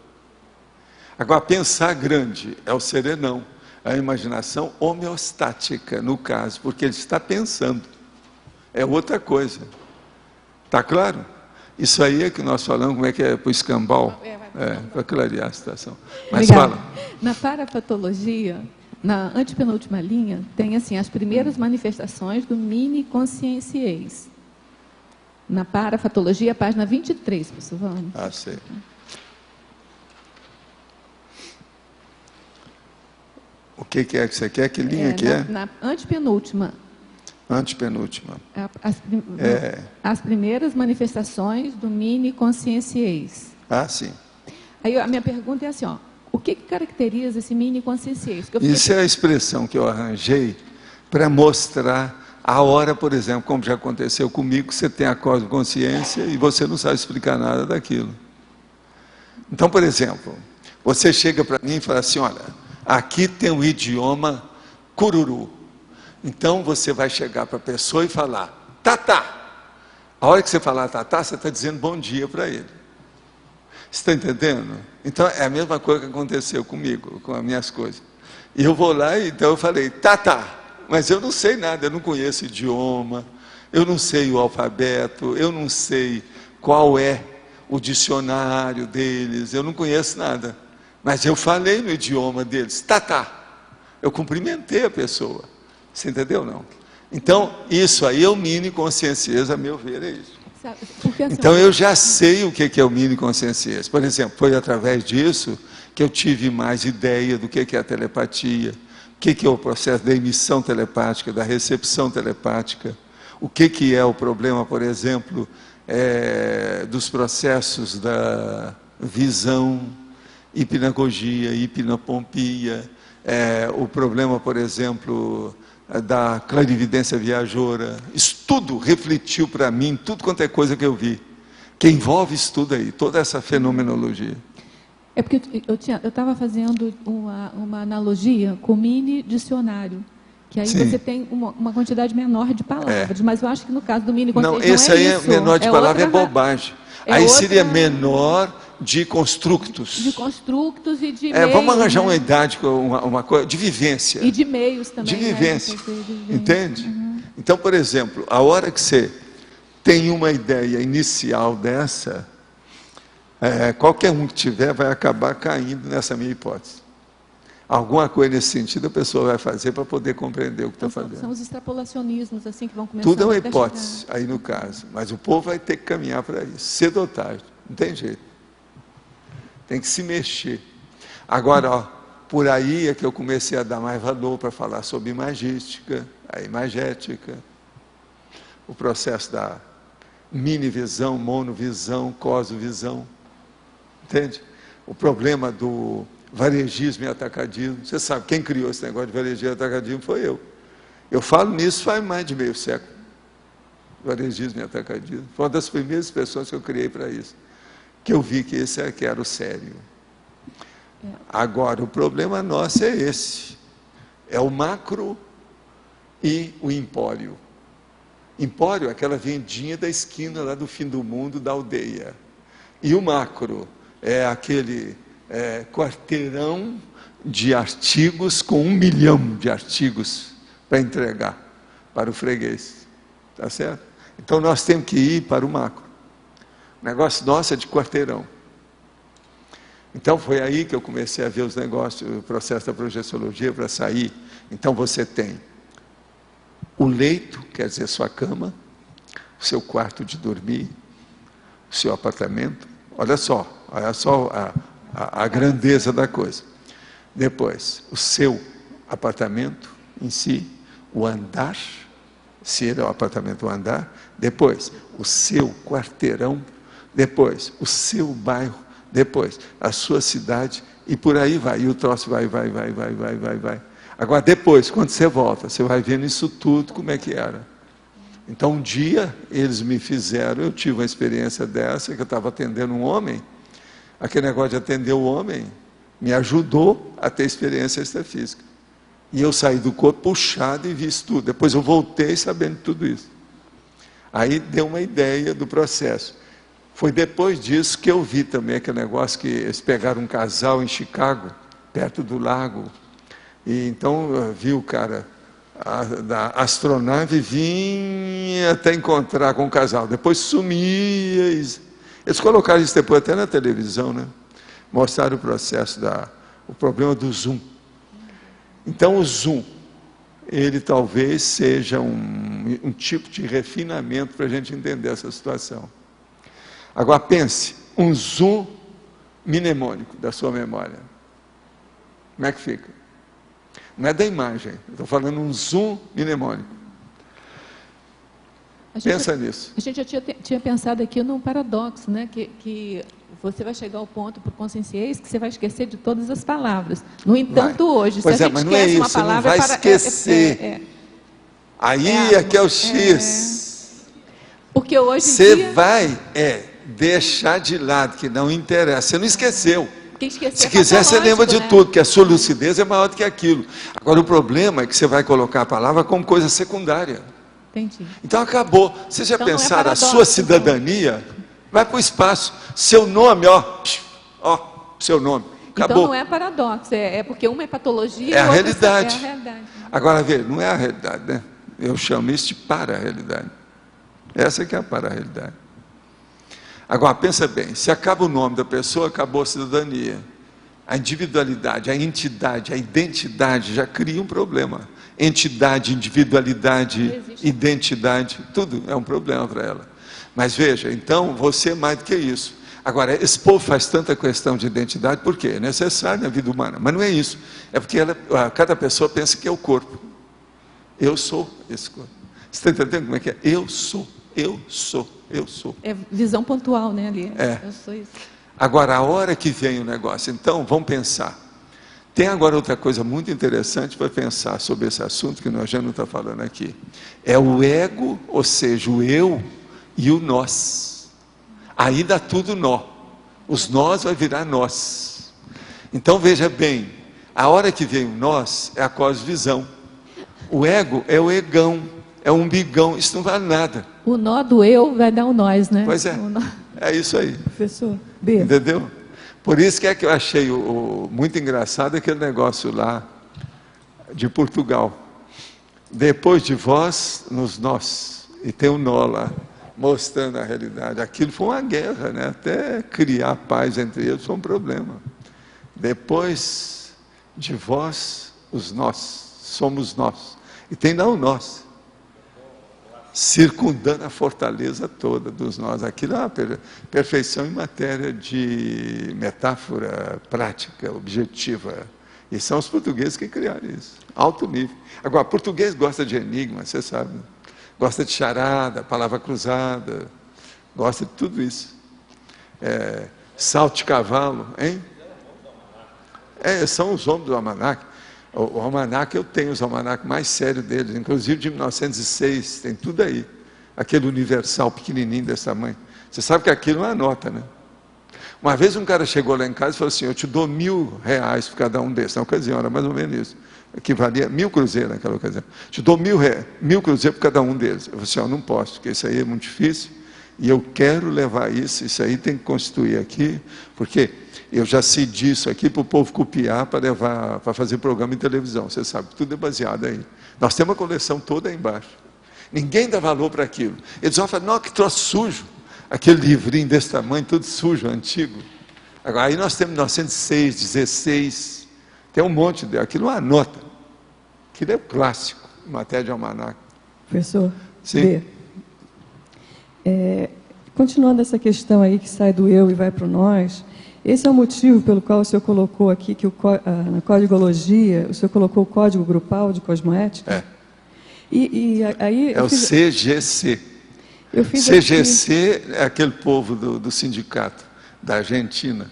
Agora, pensar grande é o serenão, é a imaginação homeostática, no caso, porque ele está pensando. É outra coisa. Está claro? Isso aí é que nós falamos, como é que é para o escambau, para clarear a situação. Mas Obrigada. fala. Na parapatologia, na antepenúltima linha, tem assim, as primeiras manifestações do mini conscienciês. Na parapatologia, página 23, professor Vânia. Ah, sei. O que é que você quer? Que linha que é? Na antepenúltima. Antepenúltima. As primeiras manifestações do mini conscienciês. Ah, sim. Aí a minha pergunta é assim, ó, o que caracteriza esse mini conscienciês? Isso é a expressão que eu arranjei para mostrar a hora, por exemplo, como já aconteceu comigo, você tem a cosmoconsciência e você não sabe explicar nada daquilo. Então, por exemplo, você chega para mim e fala assim, olha, aqui tem o idioma cururu. Então você vai chegar para a pessoa e falar, tatá. A hora que você falar tatá, você está dizendo bom dia para ele. Você está entendendo? Então é a mesma coisa que aconteceu comigo, com as minhas coisas. E eu vou lá e então eu falei, tatá. Mas eu não sei nada, eu não conheço o idioma, eu não sei o alfabeto, eu não sei qual é o dicionário deles, eu não conheço nada. Mas eu falei no idioma deles, tatá. Eu cumprimentei a pessoa. Você entendeu, não? Então, isso aí é o mini conscienciês, a meu ver, é isso. Então, eu já sei o que é o mini conscienciês. Por exemplo, foi através disso que eu tive mais ideia do que é a telepatia, o que é o processo da emissão telepática, da recepção telepática, o que é o problema, por exemplo, dos processos da visão, hipnagogia, hipnopompia, o problema, por exemplo, da clarividência viajoura. Isso tudo refletiu para mim, tudo quanto é coisa que eu vi, que envolve isso tudo aí, toda essa fenomenologia. É porque eu estava fazendo uma analogia com o mini dicionário, que aí Sim. você tem uma quantidade menor de palavras, mas eu acho que no caso do mini conscienciês não, esse não é aí isso. menor de palavra é bobagem. Aí seria menor de constructos. De constructos e de meios. Vamos arranjar uma idade, uma coisa de vivência. E de meios também. De vivência. Entende? Uhum. Então, por exemplo, a hora que você tem uma ideia inicial dessa, qualquer um que tiver vai acabar caindo nessa minha hipótese. Alguma coisa nesse sentido a pessoa vai fazer para poder compreender o que está fazendo. São os extrapolacionismos assim que vão começar. Tudo é uma hipótese aí no caso, mas o povo vai ter que caminhar para isso, cedo ou tarde, não tem jeito. Tem que se mexer. Agora, por aí é que eu comecei a dar mais valor para falar sobre imagística, a imagética, o processo da mini-visão, monovisão, cosovisão. Entende? O problema do varejismo e atacadismo. Você sabe, quem criou esse negócio de varejismo e atacadismo foi eu. Eu falo nisso faz mais de meio século. Varejismo e atacadismo. Foi uma das primeiras pessoas que eu criei para isso. Que eu vi que esse é que era o sério. Agora, o problema nosso é esse. É o macro e o empório. Empório é aquela vendinha da esquina lá do fim do mundo, da aldeia. E o macro é aquele quarteirão de artigos com 1 milhão de artigos para entregar para o freguês. Tá certo? Então nós temos que ir para o macro. O negócio nosso é de quarteirão. Então foi aí que eu comecei a ver os negócios, o processo da projeciologia para sair. Então você tem o leito, quer dizer, sua cama, o seu quarto de dormir, o seu apartamento. Olha só a grandeza da coisa. Depois, o seu apartamento em si, o andar, se ele é o apartamento, o andar. Depois, o seu quarteirão. Depois, o seu bairro. Depois, a sua cidade. E por aí vai. E o troço vai. Agora, depois, quando você volta, você vai vendo isso tudo, como é que era. Então, um dia, eles me fizeram, eu tive uma experiência dessa, que eu estava atendendo um homem. Aquele negócio de atender o homem me ajudou a ter experiência extrafísica. E eu saí do corpo puxado e vi isso tudo. Depois eu voltei sabendo tudo isso. Aí deu uma ideia do processo. Foi depois disso que eu vi também aquele negócio que eles pegaram um casal em Chicago, perto do lago. E então eu vi o cara da astronave vinha até encontrar com o casal. Depois sumia. Eles colocaram isso depois até na televisão, né? Mostraram o processo, o problema do zoom. Então o zoom, ele talvez seja um tipo de refinamento para a gente entender essa situação. Agora pense, um zoom mnemônico da sua memória. Como é que fica? Não é da imagem, estou falando um zoom mnemônico. Pensa nisso. A gente já tinha pensado aqui num paradoxo, né? Que você vai chegar ao ponto, por consciência, que você vai esquecer de todas as palavras. No entanto, hoje, se a gente esquece uma palavra... Mas não vai esquecer. Aí é que é o X. Porque hoje em você dia... vai deixar de lado, que não interessa. Você não esqueceu. Se quiser, patológico, você lembra de né? tudo, que a sua lucidez é maior do que aquilo. Agora, o problema é que você vai colocar a palavra como coisa secundária. Entendi. Então acabou. Vocês já Então, pensaram, a sua cidadania vai para o espaço. Seu nome, seu nome. Acabou. Então não é paradoxo, é porque uma é patologia é e a outra realidade. é a realidade. Agora, vê, não é a realidade, né? Eu chamo isso de para-realidade. Essa que é a para-realidade. Agora, pensa bem, se acaba o nome da pessoa, acabou a cidadania. A individualidade, a entidade, a identidade já cria um problema. Entidade, individualidade, identidade, tudo é um problema para ela. Mas veja, então, você é mais do que isso. Agora, esse povo faz tanta questão de identidade, por quê? É necessário na vida humana, mas não é isso. É porque cada pessoa pensa que é o corpo. Eu sou esse corpo. Você está entendendo como é que é? Eu sou. É visão pontual, né, ali? É. Eu sou isso. Agora, a hora que vem o negócio, então, vamos pensar. Tem agora outra coisa muito interessante para pensar sobre esse assunto que nós já não estamos falando aqui. É o ego, ou seja, o eu e o nós. Aí dá tudo nó. Os nós vai virar nós. Então, veja bem, a hora que vem o nós é a cosvisão. O ego é o egão, é o umbigão, isso não vale nada. O nó do eu vai dar o nós, né? Pois é, é isso aí. Professor, B. Entendeu? Por isso que eu achei muito engraçado aquele negócio lá de Portugal. Depois de vós, nos nós. E tem um nó lá, mostrando a realidade. Aquilo foi uma guerra, né? Até criar paz entre eles foi um problema. Depois de vós, os nós. Somos nós. E tem lá o nós. Circundando a fortaleza toda dos nós. Aquilo é uma perfeição em matéria de metáfora prática, objetiva. E são os portugueses que criaram isso. Alto nível. Agora, português gosta de enigma, você sabe. Gosta de charada, palavra cruzada. Gosta de tudo isso. Salto de cavalo, hein? São os homens do almanaque. O almanaque, eu tenho os almanaques mais sérios deles, inclusive de 1906, tem tudo aí. Aquele universal pequenininho desse tamanho. Você sabe que aquilo não é nota, né? Uma vez um cara chegou lá em casa e falou assim, eu te dou R$1.000 por cada um desses. Na ocasião, era mais ou menos isso. Que valia 1.000 cruzeiros naquela ocasião. Te dou 1.000 cruzeiros por cada um deles. Eu falei assim, eu não posso, porque isso aí é muito difícil. E eu quero levar isso aí tem que constituir aqui, porque eu já cedi isso aqui para o povo copiar, para levar, para fazer programa em televisão. Você sabe, tudo é baseado aí. Nós temos uma coleção toda aí embaixo. Ninguém dá valor para aquilo. Eles vão falar, não, que troço sujo. Aquele livrinho desse tamanho, tudo sujo, antigo. Agora, aí nós temos 1906, 16, tem um monte de... Aquilo não é nota. Aquilo é o clássico, em matéria de almanaque. Professor, sim. Continuando essa questão aí que sai do eu e vai para o nós, esse é o motivo pelo qual o senhor colocou aqui, que na códigologia, o senhor colocou o código grupal de cosmoética? Aí o CGC. CGC é aquele povo do sindicato, da Argentina.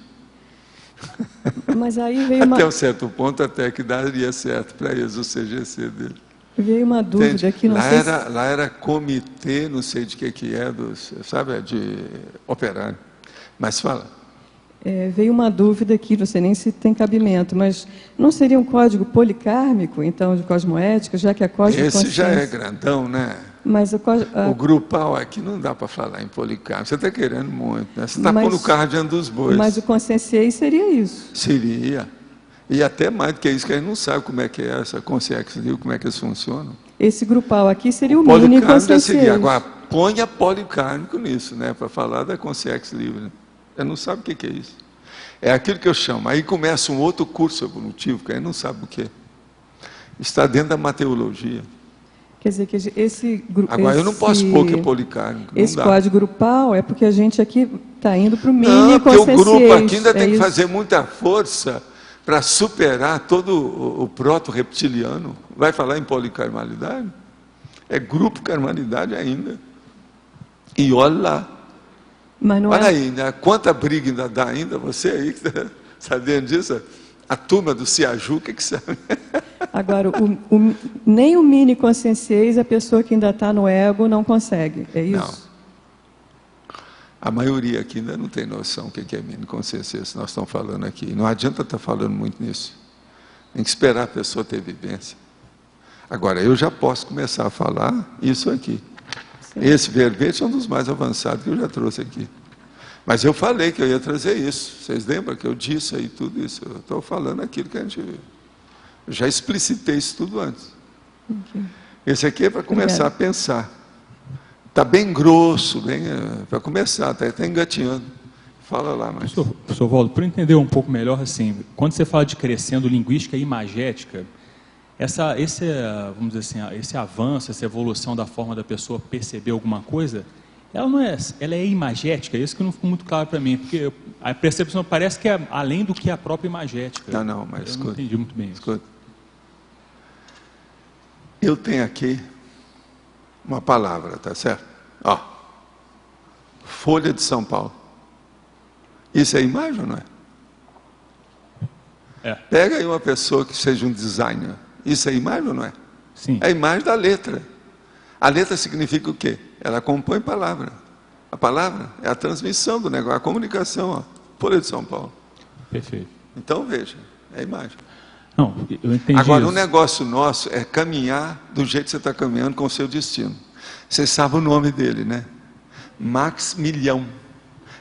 Mas aí veio até um certo ponto, até que daria certo para eles o CGC dele. Veio uma dúvida aqui, não sei lá era comitê, não sei de que é, sabe, de operário. Mas fala. Veio uma dúvida aqui, não sei nem se tem cabimento, mas não seria um código policármico, então, de cosmoética, já que a código esse já é grandão, né? Mas o grupal aqui não dá para falar em policármico. Você está querendo muito, né? Você está pondo o carro diante dos bois. Mas o conscienciei seria isso. Seria. E até mais do que isso, que a gente não sabe como é que é essa consciência livre, como é que eles funcionam. Esse grupal aqui seria o mini consciência. Agora, ponha policármico nisso, né? Para falar da consciência livre. Né? Ele não sabe o que é isso. É aquilo que eu chamo. Aí começa um outro curso evolutivo, que a gente não sabe o que é. Está dentro da mateologia. Quer dizer, que esse grupo. Agora, eu não posso pôr que é policármico. Esse código grupal é porque a gente aqui está indo para o mini consciência. Não, porque o grupo aqui ainda tem que isso? fazer muita força para superar todo o proto-reptiliano. Vai falar em policarmalidade? É grupo carmalidade ainda. E olha lá. Mas não olha aí, né? Quanta briga ainda dá ainda, você aí que está sabendo disso? A turma do Ciaju, o que sabe? Agora, nem o mini conscienciês, a pessoa que ainda está no ego não consegue, é isso? Não. A maioria aqui ainda não tem noção do que é mini conscienciês, nós estamos falando aqui. Não adianta estar falando muito nisso. Tem que esperar a pessoa ter vivência. Agora, eu já posso começar a falar isso aqui. Sim. Esse verbete é um dos mais avançados que eu já trouxe aqui. Mas eu falei que eu ia trazer isso. Vocês lembram que eu disse aí tudo isso? Eu estou falando aquilo que a gente... Eu já explicitei isso tudo antes. Okay. Esse aqui é para começar a pensar. Está bem grosso, bem, para começar, está engatinhando. Fala lá, mais. Professor Waldo, para entender um pouco melhor, assim, quando você fala de crescendo linguística e imagética, vamos dizer assim, esse avanço, essa evolução da forma da pessoa perceber alguma coisa, ela é imagética, isso que não ficou muito claro para mim, porque a percepção parece que é além do que a própria imagética. Não, mas eu não entendi muito bem isso. Escuta. Eu tenho aqui uma palavra, tá certo? Ó, Folha de São Paulo. Isso é imagem ou não é? Pega aí uma pessoa que seja um designer. Isso é imagem ou não é? Sim. É a imagem da letra. A letra significa o quê? Ela compõe palavra. A palavra é a transmissão do negócio, a comunicação. Ó. Folha de São Paulo. Perfeito. Então veja, é a imagem. Não, eu entendi. Agora, isso. O negócio nosso é caminhar do jeito que você está caminhando com o seu destino. Você sabe o nome dele, né? Maximilião.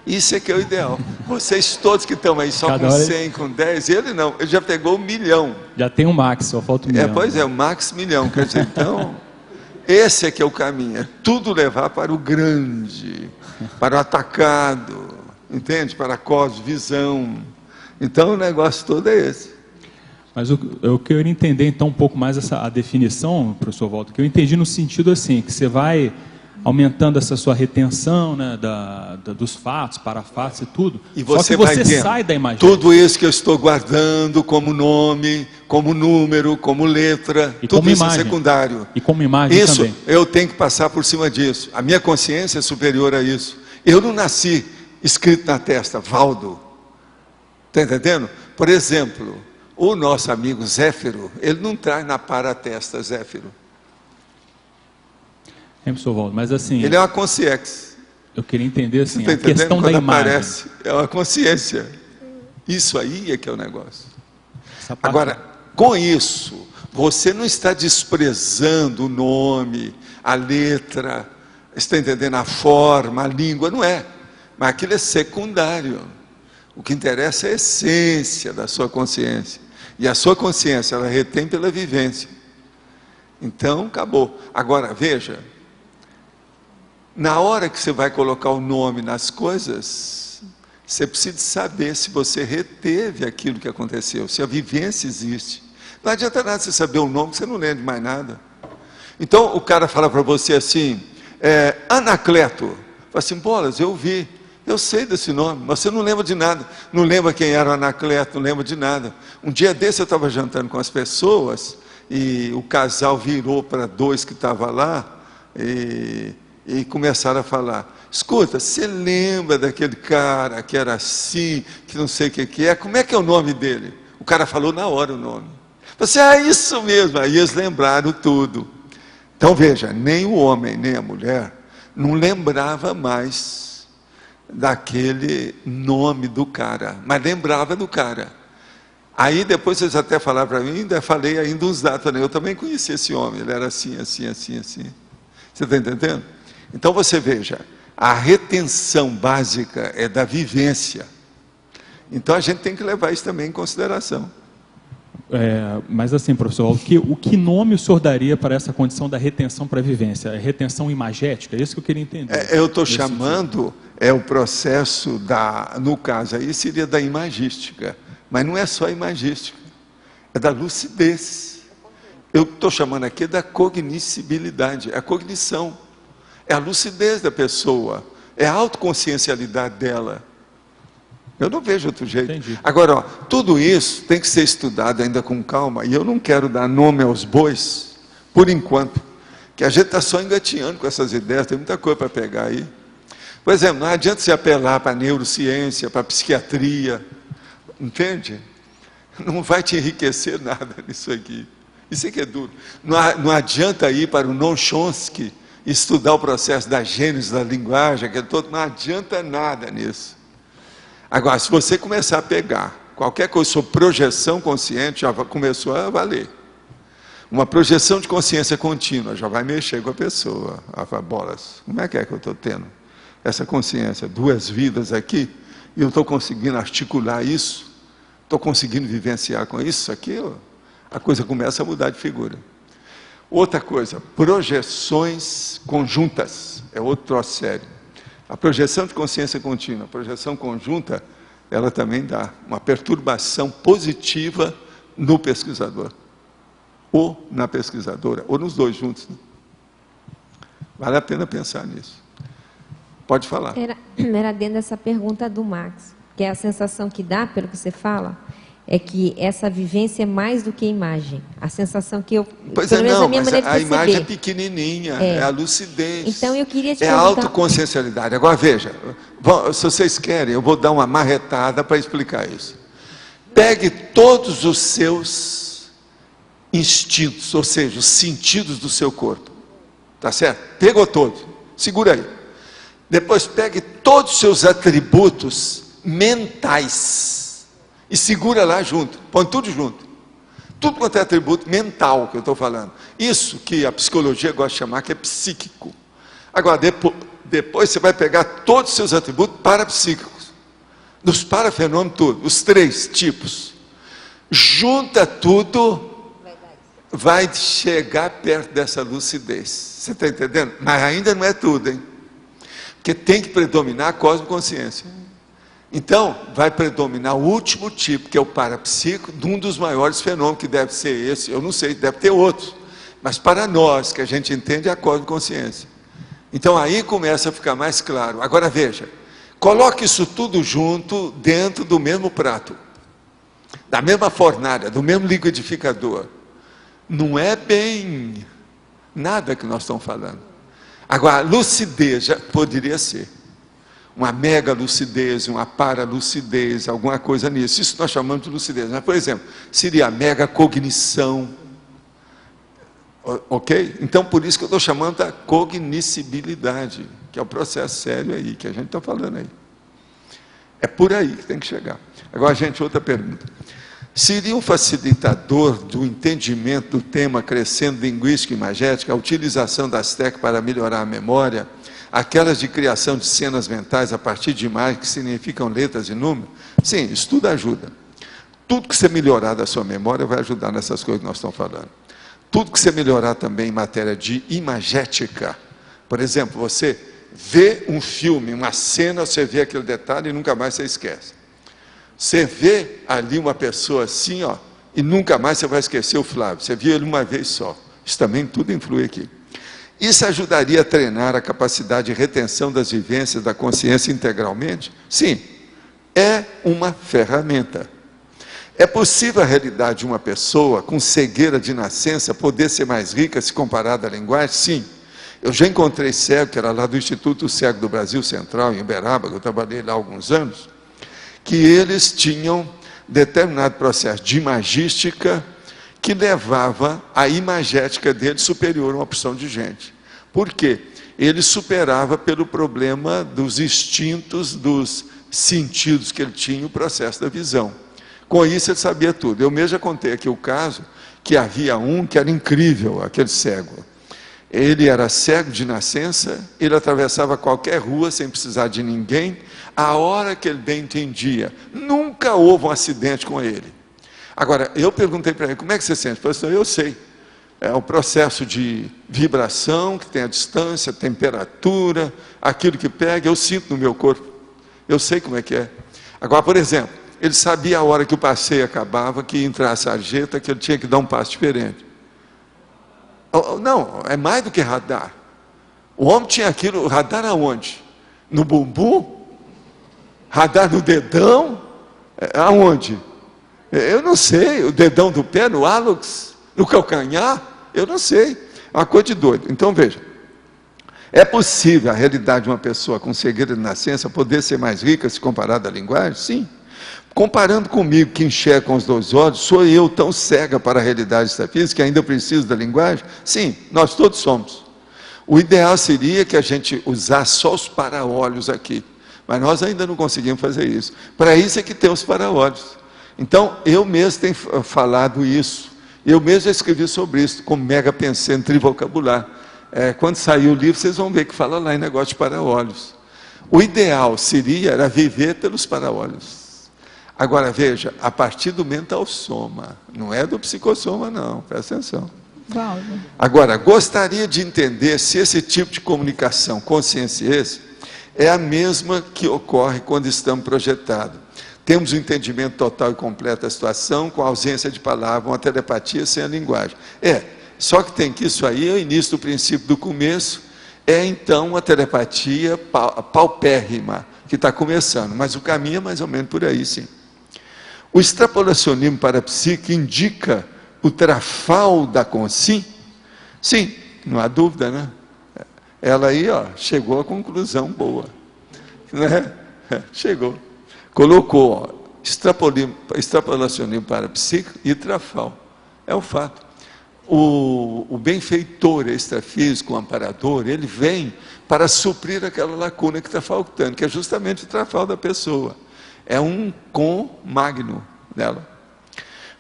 Isso é que é o ideal. Vocês todos que estão aí só com 100, com 10, ele não, ele já pegou 1 milhão. Já tem um Max, só falta 1 milhão. Pois é, o Maximilião. Quer dizer, então, esse é que é o caminho. É tudo levar para o grande, para o atacado, entende? Para a cosmovisão. Então, o negócio todo é esse. Mas eu queria entender então um pouco mais a definição, professor Waldo, que eu entendi no sentido assim, que você vai aumentando essa sua retenção, né, dos fatos, parafatos e tudo, e você só que você sai da imagem. Tudo isso que eu estou guardando como nome, como número, como letra, e tudo como isso imagem. É secundário. E como imagem isso, também. Eu tenho que passar por cima disso. A minha consciência é superior a isso. Eu não nasci escrito na testa, Valdo. Está entendendo? Por exemplo, O nosso amigo Zéfiro, ele não traz na paratesta Zéfiro. Professor Waldo, mas assim... Ele é uma consciência. Eu queria entender assim, a questão da imagem. Aparece, é uma consciência. Isso aí é que é o negócio. Agora, com isso, você não está desprezando o nome, a letra, está entendendo a forma, a língua, não é. Mas aquilo é secundário. O que interessa é a essência da sua consciência. E a sua consciência, ela retém pela vivência. Então, acabou. Agora, veja, na hora que você vai colocar o nome nas coisas, você precisa saber se você reteve aquilo que aconteceu, se a vivência existe. Não adianta nada você saber o nome, que você não lembra de mais nada. Então, o cara fala para você assim, Anacleto. Fala assim, Bolas, eu vi, eu sei desse nome, mas você não lembra de nada. Não lembra quem era o Anacleto, não lembra de nada. Um dia desse eu estava jantando com as pessoas, e o casal virou para dois que estavam lá, e começaram a falar, escuta, você lembra daquele cara que era assim, que não sei o que é, como é que é o nome dele? O cara falou na hora o nome. Você, isso mesmo, aí eles lembraram tudo. Então veja, nem o homem, nem a mulher, não lembrava mais daquele nome do cara, mas lembrava do cara. Aí depois vocês até falaram para mim, falei ainda uns dados, eu também conheci esse homem, ele era assim, assim, assim, assim. Você está entendendo? Então você veja, a retenção básica é da vivência. Então a gente tem que levar isso também em consideração. Mas assim, professor, o que nome o senhor daria para essa condição da retenção para a vivência? É retenção imagética? É isso que eu queria entender. Eu estou chamando, o processo no caso aí seria da imagística, mas não é só a imagística, é da lucidez. Eu estou chamando aqui da cognoscibilidade, é a cognição, é a lucidez da pessoa, é a autoconsciencialidade dela. Eu não vejo outro jeito. Entendi. Agora, tudo isso tem que ser estudado ainda com calma, e eu não quero dar nome aos bois, por enquanto, que a gente está só engatinhando com essas ideias, tem muita coisa para pegar aí. Por exemplo, não adianta se apelar para a neurociência, para a psiquiatria, entende? Não vai te enriquecer nada nisso aqui. Isso aqui é duro. Não adianta ir para o Noam Chomsky, estudar o processo da gênese da linguagem, não adianta nada nisso. Agora, se você começar a pegar qualquer coisa sobre projeção consciente, já começou a valer. Uma projeção de consciência contínua já vai mexer com a pessoa. Ela fala, Bolas, como é que eu estou tendo essa consciência? 2 vidas aqui, e eu estou conseguindo articular isso, estou conseguindo vivenciar com isso, aquilo, a coisa começa a mudar de figura. Outra coisa, projeções conjuntas, é outro troço sério. A projeção de consciência contínua, a projeção conjunta, ela também dá uma perturbação positiva no pesquisador, ou na pesquisadora, ou nos dois juntos. Né? Vale a pena pensar nisso. Pode falar. Era dentro dessa pergunta do Max, que é a sensação que dá, pelo que você fala, é que essa vivência é mais do que imagem. A sensação que eu... Pois é, não, mas a imagem é pequenininha, é a lucidez. Então eu queria te perguntar... a autoconsciencialidade. Agora veja, se vocês querem, eu vou dar uma marretada para explicar isso. Pegue todos os seus instintos, ou seja, os sentidos do seu corpo. Tá certo? Pegou todos. Segura aí. Depois pegue todos os seus atributos mentais e segura lá junto, põe tudo junto. Tudo quanto é atributo mental que eu estou falando. Isso que a psicologia gosta de chamar que é psíquico. Agora, depois você vai pegar todos os seus atributos parapsíquicos. Dos parafenômenos, tudo, os 3 tipos. Junta tudo, vai chegar perto dessa lucidez. Você está entendendo? Mas ainda não é tudo, hein? Porque tem que predominar a cosmoconsciência. Então, vai predominar o último tipo, que é o parapsíquico, de um dos maiores fenômenos, que deve ser esse, eu não sei, deve ter outros. Mas para nós, que a gente entende, é a cosmoconsciência. Então, aí começa a ficar mais claro. Agora, veja, coloque isso tudo junto, dentro do mesmo prato, da mesma fornalha, do mesmo liquidificador. Não é bem nada que nós estamos falando. Agora, lucidez já poderia ser. uma mega lucidez, uma paralucidez, alguma coisa nisso. Isso nós chamamos de lucidez. Mas, por exemplo, seria a mega cognição. Ok? Então, por isso que eu estou chamando da cognoscibilidade, que é o processo sério aí, que a gente está falando aí. É por aí que tem que chegar. Agora, gente, outra pergunta. Seria um facilitador do entendimento do tema crescendo linguística e imagética a utilização das técnicas para melhorar a memória, aquelas de criação de cenas mentais a partir de imagens que significam letras e números? Sim, isso tudo ajuda. Tudo que você melhorar da sua memória vai ajudar nessas coisas que nós estamos falando. Tudo que você melhorar também em matéria de imagética. Por exemplo, você vê um filme, uma cena, você vê aquele detalhe e nunca mais você esquece. Você vê ali uma pessoa assim, ó, e nunca mais você vai esquecer o Flávio. Você viu ele uma vez só. Isso também tudo influi aqui. Isso ajudaria a treinar a capacidade de retenção das vivências da consciência integralmente? Sim, é uma ferramenta. É possível a realidade de uma pessoa com cegueira de nascença poder ser mais rica se comparada à linguagem? Sim. Eu já encontrei cego, que era lá do Instituto Cego do Brasil Central, em Uberaba, que eu trabalhei lá há alguns anos, que eles tinham determinado processo de imagística que levava a imagética dele superior a uma porção de gente. Por quê? Ele superava pelo problema dos instintos, dos sentidos que ele tinha, o processo da visão. Com isso ele sabia tudo. Eu mesmo já contei aqui o caso, que havia um que era incrível, aquele cego. Ele era cego de nascença, ele atravessava qualquer rua sem precisar de ninguém, a hora que ele bem entendia. Nunca houve um acidente com ele. Agora, eu perguntei para ele, como é que você sente? Ele falou assim, eu sei. É o processo de vibração, que tem a distância, temperatura, aquilo que pega, eu sinto no meu corpo. Eu sei como é que é. Agora, por exemplo, ele sabia a hora que o passeio acabava, que ia entrar a sarjeta, que ele tinha que dar um passo diferente. Não, é mais do que radar. O homem tinha aquilo, radar aonde? No bumbum? Radar no dedão? Aonde? Eu não sei, o dedão do pé, no hálux, no calcanhar? Eu não sei, é uma coisa de doido. Então veja, é possível a realidade de uma pessoa com cegueira de nascença poder ser mais rica se comparada à linguagem? Sim. Comparando comigo, que enxerga com os dois olhos, sou eu tão cega para a realidade extrafísica que ainda preciso da linguagem? Sim, nós todos somos. O ideal seria que a gente usasse só os para-olhos aqui, mas nós ainda não conseguimos fazer isso. Para isso é que tem os para-olhos. Então, eu mesmo tenho falado isso, eu mesmo já escrevi sobre isso, como mega pensando trivocabular. Quando sair o livro, vocês vão ver que fala lá em negócio de para-olhos. O ideal seria era viver pelos para-olhos. Agora, veja, a partir do mental soma, não é do psicossoma não, presta atenção. Agora, gostaria de entender se esse tipo de comunicação consciência é a mesma que ocorre quando estamos projetados. Temos um entendimento total e completo da situação, com a ausência de palavra, uma telepatia sem a linguagem. Só que tem que isso aí é o início do princípio do começo, então a telepatia paupérrima, que está começando, mas o caminho é mais ou menos por aí, sim. O extrapolacionismo parapsíquico indica o trafal da consciência? Sim, não há dúvida, né? Ela aí, ó, chegou à conclusão boa, né? Chegou. Colocou, ó, extrapolacionismo parapsíquico e trafal. É um fato. O benfeitor extrafísico, o amparador, ele vem para suprir aquela lacuna que está faltando, que é justamente o trafal da pessoa. É um com magno dela.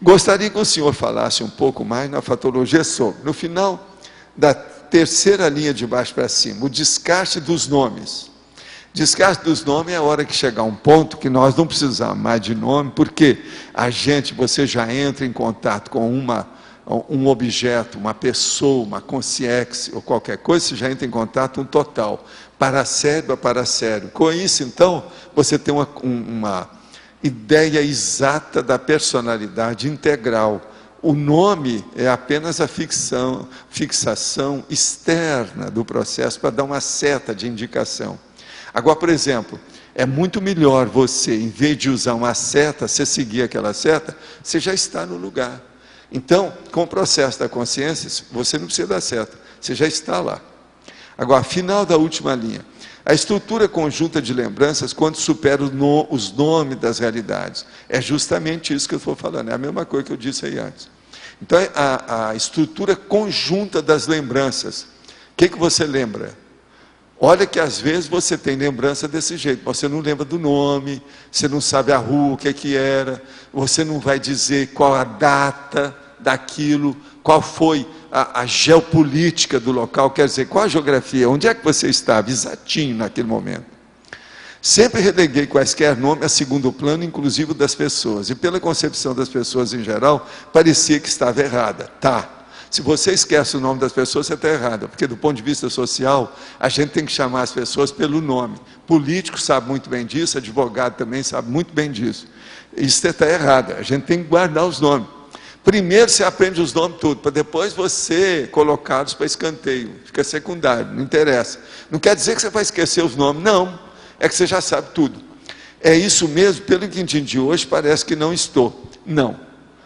Gostaria que o senhor falasse um pouco mais na fatologia sobre, no final da terceira linha de baixo para cima, o descarte dos nomes. Descarte dos nomes é a hora que chegar um ponto que nós não precisamos mais de nome, porque você já entra em contato com um objeto, uma pessoa, uma consciência ou qualquer coisa, você já entra em contato um total, paracérebro a paracérebro. Com isso, então, você tem uma ideia exata da personalidade integral. O nome é apenas a fixação externa do processo para dar uma seta de indicação. Agora, por exemplo, é muito melhor você, em vez de usar uma seta, você seguir aquela seta, você já está no lugar. Então, com o processo da consciência, você não precisa da seta, você já está lá. Agora, final da última linha. A estrutura conjunta de lembranças, quando supera os nomes das realidades. É justamente isso que eu estou falando, é a mesma coisa que eu disse aí antes. Então, a estrutura conjunta das lembranças. O que você lembra? Olha que às vezes você tem lembrança desse jeito, você não lembra do nome, você não sabe a rua, o que era, você não vai dizer qual a data daquilo, qual foi a geopolítica do local, quer dizer, qual a geografia, onde é que você estava, exatinho naquele momento. Sempre releguei quaisquer nomes a segundo plano, inclusive das pessoas, e pela concepção das pessoas em geral, parecia que estava errada. Tá. Se você esquece o nome das pessoas, você está errado, porque do ponto de vista social, a gente tem que chamar as pessoas pelo nome. Político sabe muito bem disso, advogado também sabe muito bem disso. Isso está errado, a gente tem que guardar os nomes. Primeiro você aprende os nomes tudo, para depois você colocá-los para escanteio. Fica secundário, não interessa. Não quer dizer que você vai esquecer os nomes, não. É que você já sabe tudo. É isso mesmo, pelo que entendi hoje, parece que não estou. Não,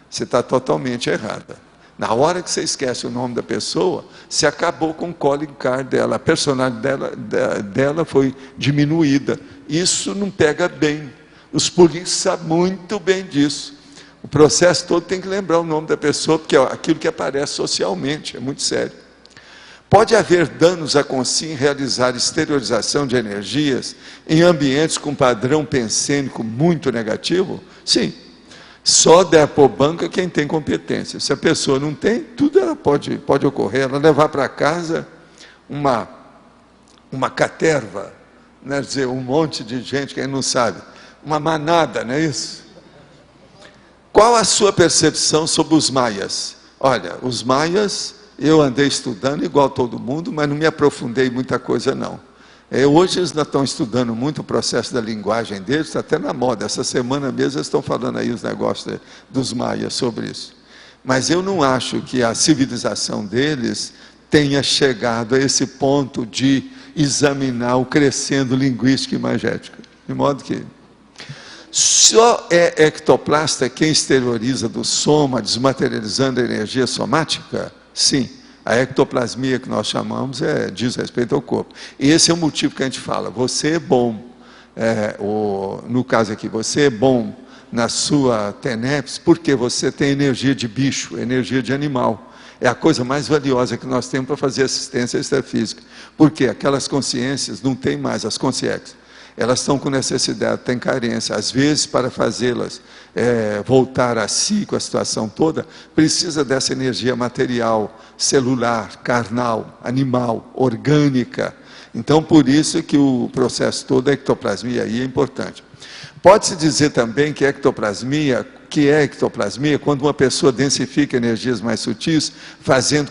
você está totalmente errada. Na hora que você esquece o nome da pessoa, você acabou com o calling card dela, a personalidade dela foi diminuída. Isso não pega bem. Os políticos sabem muito bem disso. O processo todo tem que lembrar o nome da pessoa, porque é aquilo que aparece socialmente, é muito sério. Pode haver danos à consciência em realizar exteriorização de energias em ambientes com padrão pensênico muito negativo? Sim. Só depobanca quem tem competência. Se a pessoa não tem, tudo ela pode ocorrer. Ela levar para casa uma caterva, né? Dizer, um monte de gente, quem não sabe, uma manada, não é isso? Qual a sua percepção sobre os maias? Olha, os maias, eu andei estudando igual todo mundo, mas não me aprofundei em muita coisa não. Hoje eles ainda estão estudando muito o processo da linguagem deles, está até na moda. Essa semana mesmo eles estão falando aí os negócios dos maias sobre isso. Mas eu não acho que a civilização deles tenha chegado a esse ponto de examinar o crescendo linguístico e imagético. De modo que só é ectoplasta quem exterioriza do soma, desmaterializando a energia somática? Sim. A ectoplasmia que nós chamamos diz respeito ao corpo. E esse é o motivo que a gente fala, você é bom, no caso aqui, você é bom na sua TENEPS porque você tem energia de bicho, energia de animal. É a coisa mais valiosa que nós temos para fazer assistência extrafísica. Porque aquelas consciências não têm mais, as consciências. Elas estão com necessidade, têm carência. Às vezes, para fazê-las voltar a si com a situação toda, precisa dessa energia material, celular, carnal, animal, orgânica. Então, por isso que o processo todo da ectoplasmia aí é importante. Pode-se dizer também que é ectoplasmia, quando uma pessoa densifica energias mais sutis, fazendo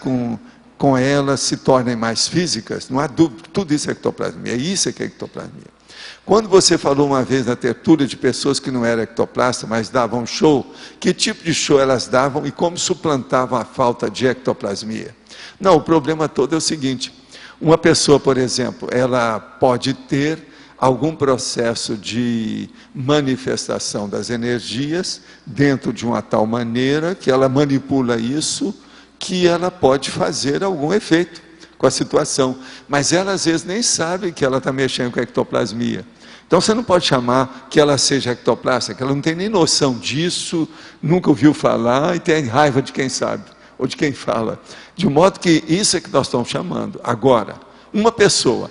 com elas se tornem mais físicas. Não há dúvida, tudo isso é ectoplasmia. Isso é que é ectoplasmia. Quando você falou uma vez na tertúlia de pessoas que não eram ectoplastas, mas davam show, que tipo de show elas davam e como suplantavam a falta de ectoplasmia? Não, o problema todo é o seguinte, uma pessoa, por exemplo, ela pode ter algum processo de manifestação das energias dentro de uma tal maneira que ela manipula isso, que ela pode fazer algum efeito com a situação, mas ela às vezes nem sabe que ela está mexendo com a ectoplasmia. Então você não pode chamar que ela seja ectoplasta, que ela não tem nem noção disso, nunca ouviu falar e tem raiva de quem sabe, ou de quem fala. De modo que isso é que nós estamos chamando. Agora, uma pessoa,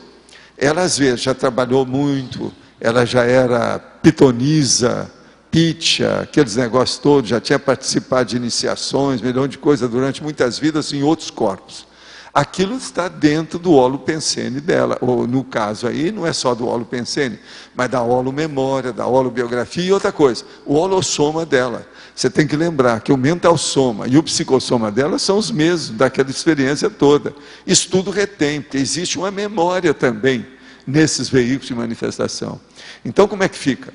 ela às vezes já trabalhou muito, ela já era pitonisa, pitcha, aqueles negócios todos, já tinha participado de iniciações, milhão de coisas durante muitas vidas em outros corpos. Aquilo está dentro do holopensene dela, ou no caso aí, não é só do holopensene, mas da holomemória, da holobiografia e outra coisa, o holossoma dela. Você tem que lembrar que o mental soma e o psicossoma dela são os mesmos, daquela experiência toda. Isso tudo retém, porque existe uma memória também nesses veículos de manifestação. Então como é que fica?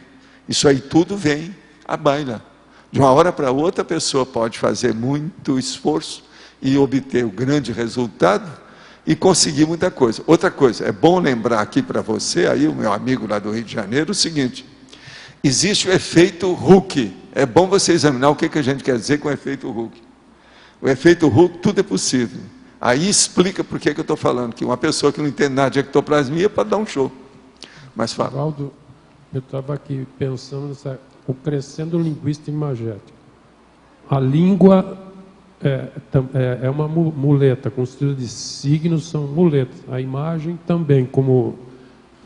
Isso aí tudo vem à baila. De uma hora para outra a pessoa pode fazer muito esforço, e obter o grande resultado e conseguir muita coisa. Outra coisa, é bom lembrar aqui para você, aí o meu amigo lá do Rio de Janeiro, o seguinte, existe o efeito Hooke. É bom você examinar o que a gente quer dizer com o efeito Hooke. O efeito Hooke, tudo é possível. Aí explica por que eu estou falando, que uma pessoa que não entende nada de ectoplasmia pode dar um show. Mas fala. Valdo, eu estava aqui pensando o crescendo linguístico imagético. A língua é uma muleta, construída de signos, são muletas. A imagem também, como...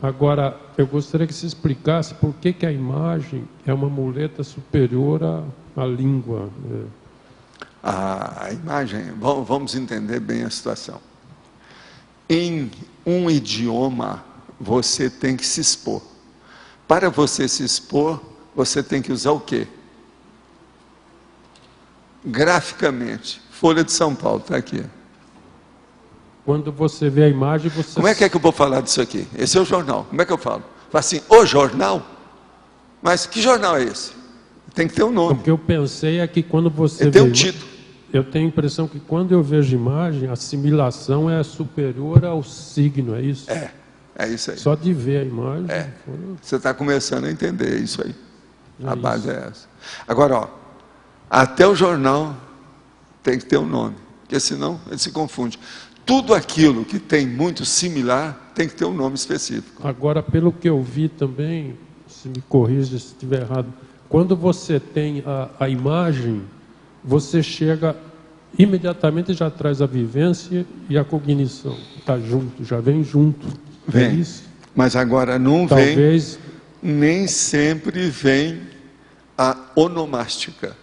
Agora, eu gostaria que você explicasse por que a imagem é uma muleta superior à língua. A imagem, vamos entender bem a situação. Em um idioma, você tem que se expor. Para você se expor, você tem que usar o quê? Graficamente. Folha de São Paulo, está aqui. Quando você vê a imagem, você... Como é que eu vou falar disso aqui? Esse é o jornal. Como é que eu falo? Falo assim, o jornal? Mas que jornal é esse? Tem que ter um nome. O que eu pensei é que quando você vê... Tem um título. Eu tenho a impressão que quando eu vejo imagem, a assimilação é superior ao signo, é isso? É isso aí. Só de ver a imagem... Você está começando a entender isso aí. A base é essa. Agora, até o jornal tem que ter um nome, porque senão ele se confunde. Tudo aquilo que tem muito similar tem que ter um nome específico. Agora, pelo que eu vi também, se me corrija se estiver errado, quando você tem a imagem, você chega imediatamente, já traz a vivência e a cognição. Está junto, já vem junto. Vem, é isso? Mas agora não Talvez... vem, nem sempre vem a onomástica.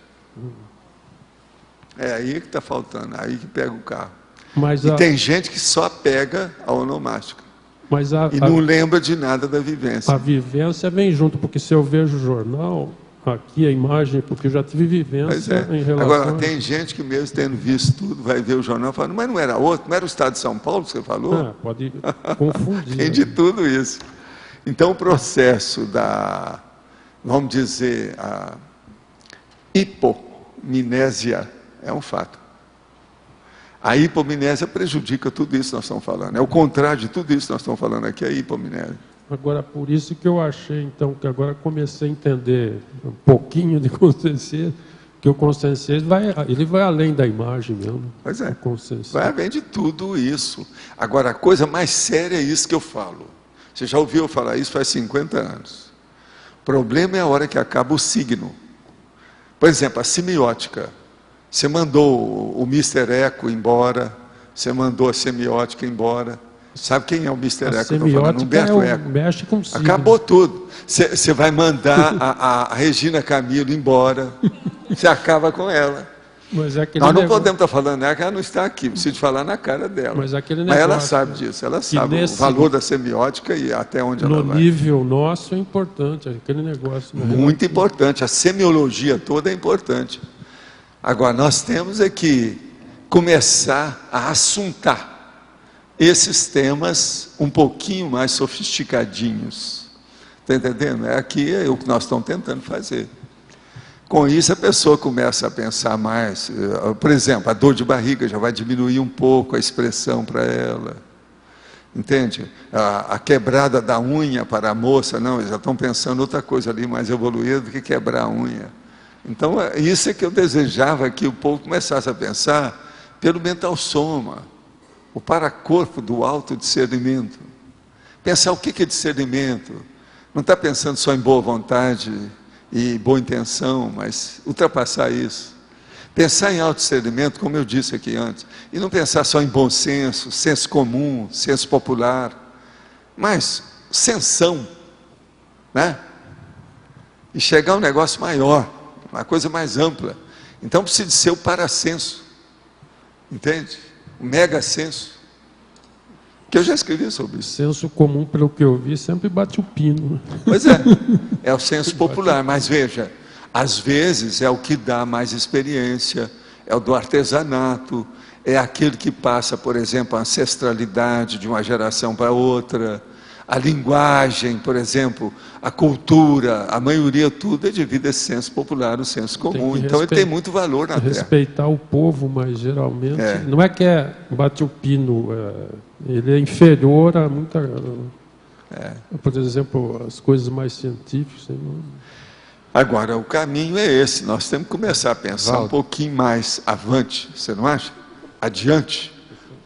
É aí que está faltando, aí que pega o carro. Mas e tem gente que só pega a onomástica. E não lembra de nada da vivência. A vivência vem junto, porque se eu vejo o jornal, aqui a imagem, porque eu já tive vivência em relação... Agora, tem gente que mesmo tendo visto tudo, vai ver o jornal e fala, mas não era outro, não era o Estado de São Paulo que você falou? Pode confundir. Tem de tudo isso. Então, o processo da, vamos dizer, a hipomnésia é um fato. A hipomnésia prejudica tudo isso que nós estamos falando. É o contrário de tudo isso que nós estamos falando aqui, a hipomnésia. Agora, por isso que eu achei, então, que agora comecei a entender um pouquinho de consciência, que o consciência ele vai além da imagem mesmo. Pois é, vai além de tudo isso. Agora, a coisa mais séria é isso que eu falo. Você já ouviu eu falar isso faz 50 anos. O problema é a hora que acaba o signo. Por exemplo, a semiótica. Você mandou o Mr. Eco embora, você mandou a semiótica embora. Sabe quem é o Mr. Eco? Semiótica Humberto Eco. Mexe com signo. Acabou tudo. Você vai mandar a Regina Camilo embora, você acaba com ela. Mas nós não podemos estar falando nela, que ela não está aqui, preciso falar na cara dela. Mas ela sabe disso, ela sabe o valor da semiótica e até onde ela vai. No nível nosso é importante, aquele negócio. Muito importante, a semiologia toda é importante. Agora, nós temos que começar a assuntar esses temas um pouquinho mais sofisticadinhos. Está entendendo? Aqui é o que nós estamos tentando fazer. Com isso, a pessoa começa a pensar mais. Por exemplo, a dor de barriga já vai diminuir um pouco a expressão para ela. Entende? A quebrada da unha para a moça, não, eles já estão pensando outra coisa ali mais evoluída do que quebrar a unha. Então, isso é que eu desejava que o povo começasse a pensar pelo mental soma, o paracorpo do autodiscernimento. Pensar o que é discernimento. Não está pensando só em boa vontade e boa intenção, mas ultrapassar isso. Pensar em autodiscernimento, como eu disse aqui antes, e não pensar só em bom senso, senso comum, senso popular, mas sensão, né? E chegar a um negócio maior, uma coisa mais ampla. Então precisa ser o parasenso, entende? O mega senso, que eu já escrevi sobre isso. Senso comum, pelo que eu vi, sempre bate o pino. Pois é o senso popular, mas veja, às vezes é o que dá mais experiência, é o do artesanato, é aquele que passa, por exemplo, a ancestralidade de uma geração para outra, a linguagem, por exemplo, a cultura, a maioria, tudo é devido a esse senso popular, o senso comum. Então ele tem muito valor na Terra. Respeitar o povo, mas geralmente, não é que bate o pino, ele é inferior a muita... Por exemplo, as coisas mais científicas. Agora, o caminho é esse, nós temos que começar a pensar um pouquinho mais avante, você não acha? Adiante,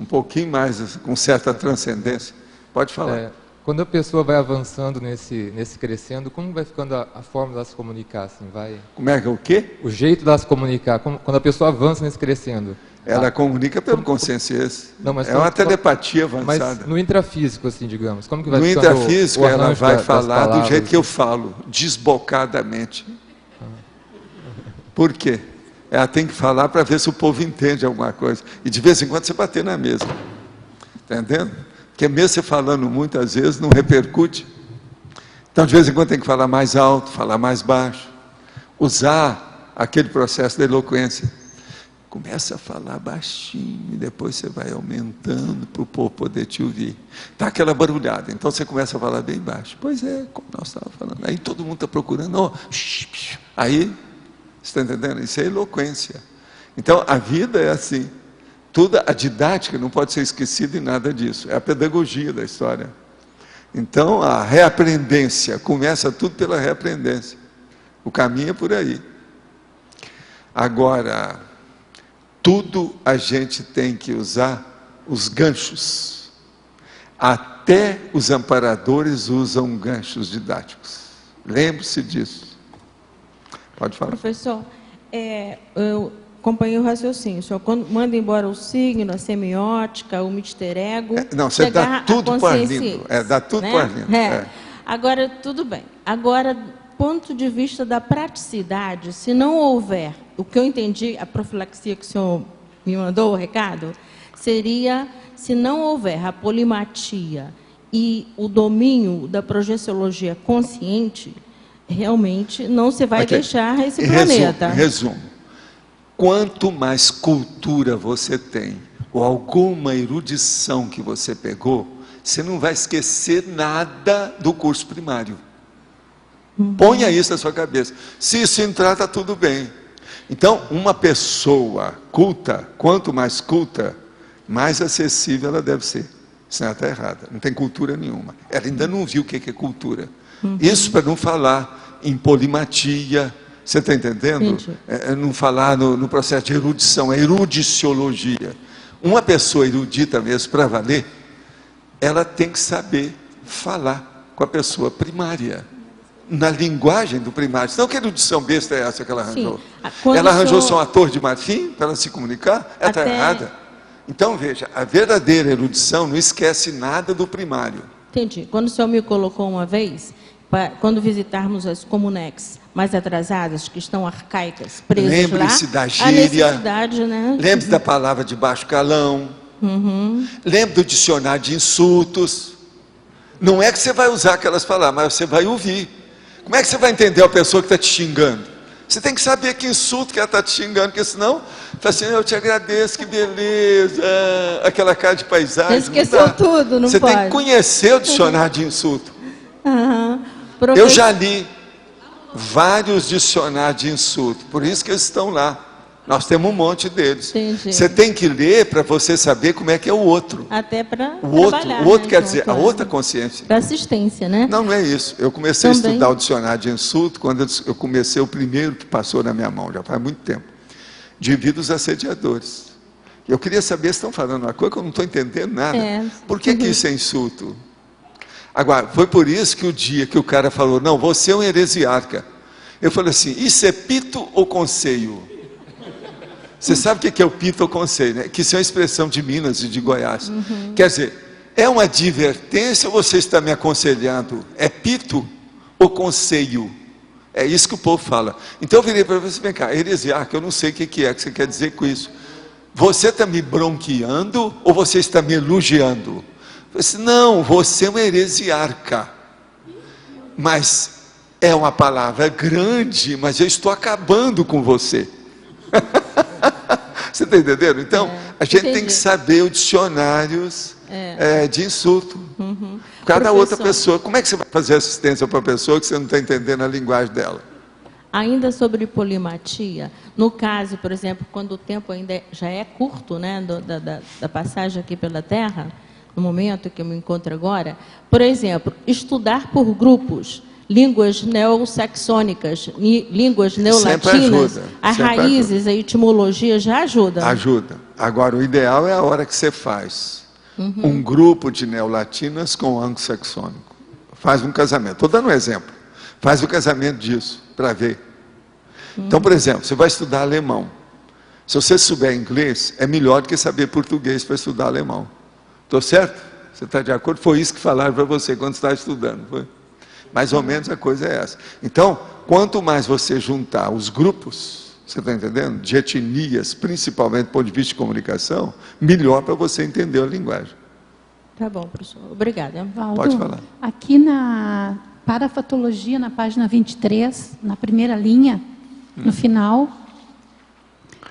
um pouquinho mais, com certa transcendência. Pode falar. Quando a pessoa vai avançando nesse crescendo, como vai ficando a forma de ela se comunicar? Assim, Como é que é o quê? O jeito de ela se comunicar. Quando a pessoa avança nesse crescendo. Ela comunica pelo consciência. É uma telepatia avançada. Mas no intrafísico, assim, digamos. Como que vai no intrafísico, ela vai falar palavras, do jeito que eu falo, desbocadamente. Por quê? Ela tem que falar para ver se o povo entende alguma coisa. E de vez em quando você bater na mesa. Entendendo? Porque mesmo você falando muitas vezes, não repercute. Então, de vez em quando tem que falar mais alto, falar mais baixo. Usar aquele processo da eloquência. Começa a falar baixinho e depois você vai aumentando para o povo poder te ouvir. Está aquela barulhada, então você começa a falar bem baixo. Pois é, como nós estávamos falando. Aí todo mundo está procurando, aí, você está entendendo? Isso é eloquência. Então a vida é assim. Toda a didática não pode ser esquecida em nada disso. É a pedagogia da história. Então a reaprendência, começa tudo pela reaprendência. O caminho é por aí. Agora, tudo a gente tem que usar os ganchos. Até os amparadores usam ganchos didáticos. Lembre-se disso. Pode falar. Professor, eu acompanhei o raciocínio. O senhor manda embora o signo, a semiótica, o mister ego. Não, você dá tudo para lindo. Dá tudo para lindo. Agora, tudo bem. Agora, ponto de vista da praticidade, se não houver, o que eu entendi, a profilaxia que o senhor me mandou, o recado, seria, se não houver a polimatia e o domínio da projeciologia consciente, realmente não se vai deixar esse planeta. Resumo. Quanto mais cultura você tem, ou alguma erudição que você pegou, você não vai esquecer nada do curso primário. Ponha isso na sua cabeça. Se isso entrar, está tudo bem. Então, uma pessoa culta, quanto mais culta, mais acessível ela deve ser. Senão ela está errada. Não tem cultura nenhuma. Ela ainda não viu o que é cultura. Isso para não falar em polimatia. Você está entendendo? Não falar no processo de erudição, é erudiciologia. Uma pessoa erudita mesmo, para valer, ela tem que saber falar com a pessoa primária. Na linguagem do primário. Senão, que erudição besta é essa que ela arranjou? Ela arranjou só um ator de marfim para ela se comunicar? Ela está errada. Então, veja, a verdadeira erudição não esquece nada do primário. Entendi. Quando o senhor me colocou uma vez, quando visitarmos as comunex mais atrasadas, que estão arcaicas, presas lá, lembre-se da gíria, né? Lembre-se da palavra de baixo calão, lembre do dicionário de insultos. Não é que você vai usar aquelas palavras, mas você vai ouvir. Como é que você vai entender a pessoa que está te xingando? Você tem que saber que insulto que ela está te xingando, porque senão, fala assim, eu te agradeço, que beleza, aquela cara de paisagem. Esqueceu tudo, não você pode. Você tem que conhecer o dicionário de insulto. Eu já li vários dicionários de insulto, por isso que eles estão lá. Nós temos um monte deles. Entendi. Você tem que ler para você saber como é que é o outro. Até para o outro quer dizer, a outra consciência. Para assistência, né? Não é isso. Eu comecei a estudar o dicionário de insulto quando eu comecei o primeiro que passou na minha mão, já faz muito tempo. Devido aos assediadores. Eu queria saber se estão falando uma coisa que eu não estou entendendo nada. Por que isso é insulto? Agora, foi por isso que o dia que o cara falou, não, você é um heresiarca. Eu falei assim, isso é pito ou conselho? Você sabe o que é o pito ou conselho, né? Que isso é uma expressão de Minas e de Goiás. Quer dizer, é uma advertência ou você está me aconselhando? É pito ou conselho? É isso que o povo fala. Então eu virei para você, vem cá, heresiarca, eu não sei o que é que você quer dizer com isso. Você está me bronqueando ou você está me elogiando? Eu disse, não, você é um heresiarca. Mas é uma palavra grande, mas eu estou acabando com você. Você está entendendo? Então, a gente tem que saber os dicionários de insulto. Cada outra pessoa. Como é que você vai fazer assistência para a pessoa que você não está entendendo a linguagem dela? Ainda sobre polimatia, no caso, por exemplo, quando o tempo ainda já é curto, né, da passagem aqui pela Terra, no momento que eu me encontro agora, por exemplo, estudar por grupos, línguas neossaxônicas, línguas neolatinas, as raízes, a etimologia já ajuda. Ajuda. Agora, o ideal é a hora que você faz. um grupo de neolatinas com anglo-saxônico. Faz um casamento. Estou dando um exemplo. Faz o casamento disso, para ver. Então, por exemplo, você vai estudar alemão. Se você souber inglês, é melhor do que saber português para estudar alemão. Estou certo? Você está de acordo? Foi isso que falaram para você quando você estava estudando. Foi? Mais ou menos a coisa é essa. Então, quanto mais você juntar os grupos, você está entendendo? De etnias, principalmente do ponto de vista de comunicação, melhor para você entender a linguagem. Tá bom, professor. Obrigada. Valdo, pode falar. Aqui na parafatologia, na página 23, na primeira linha, no final,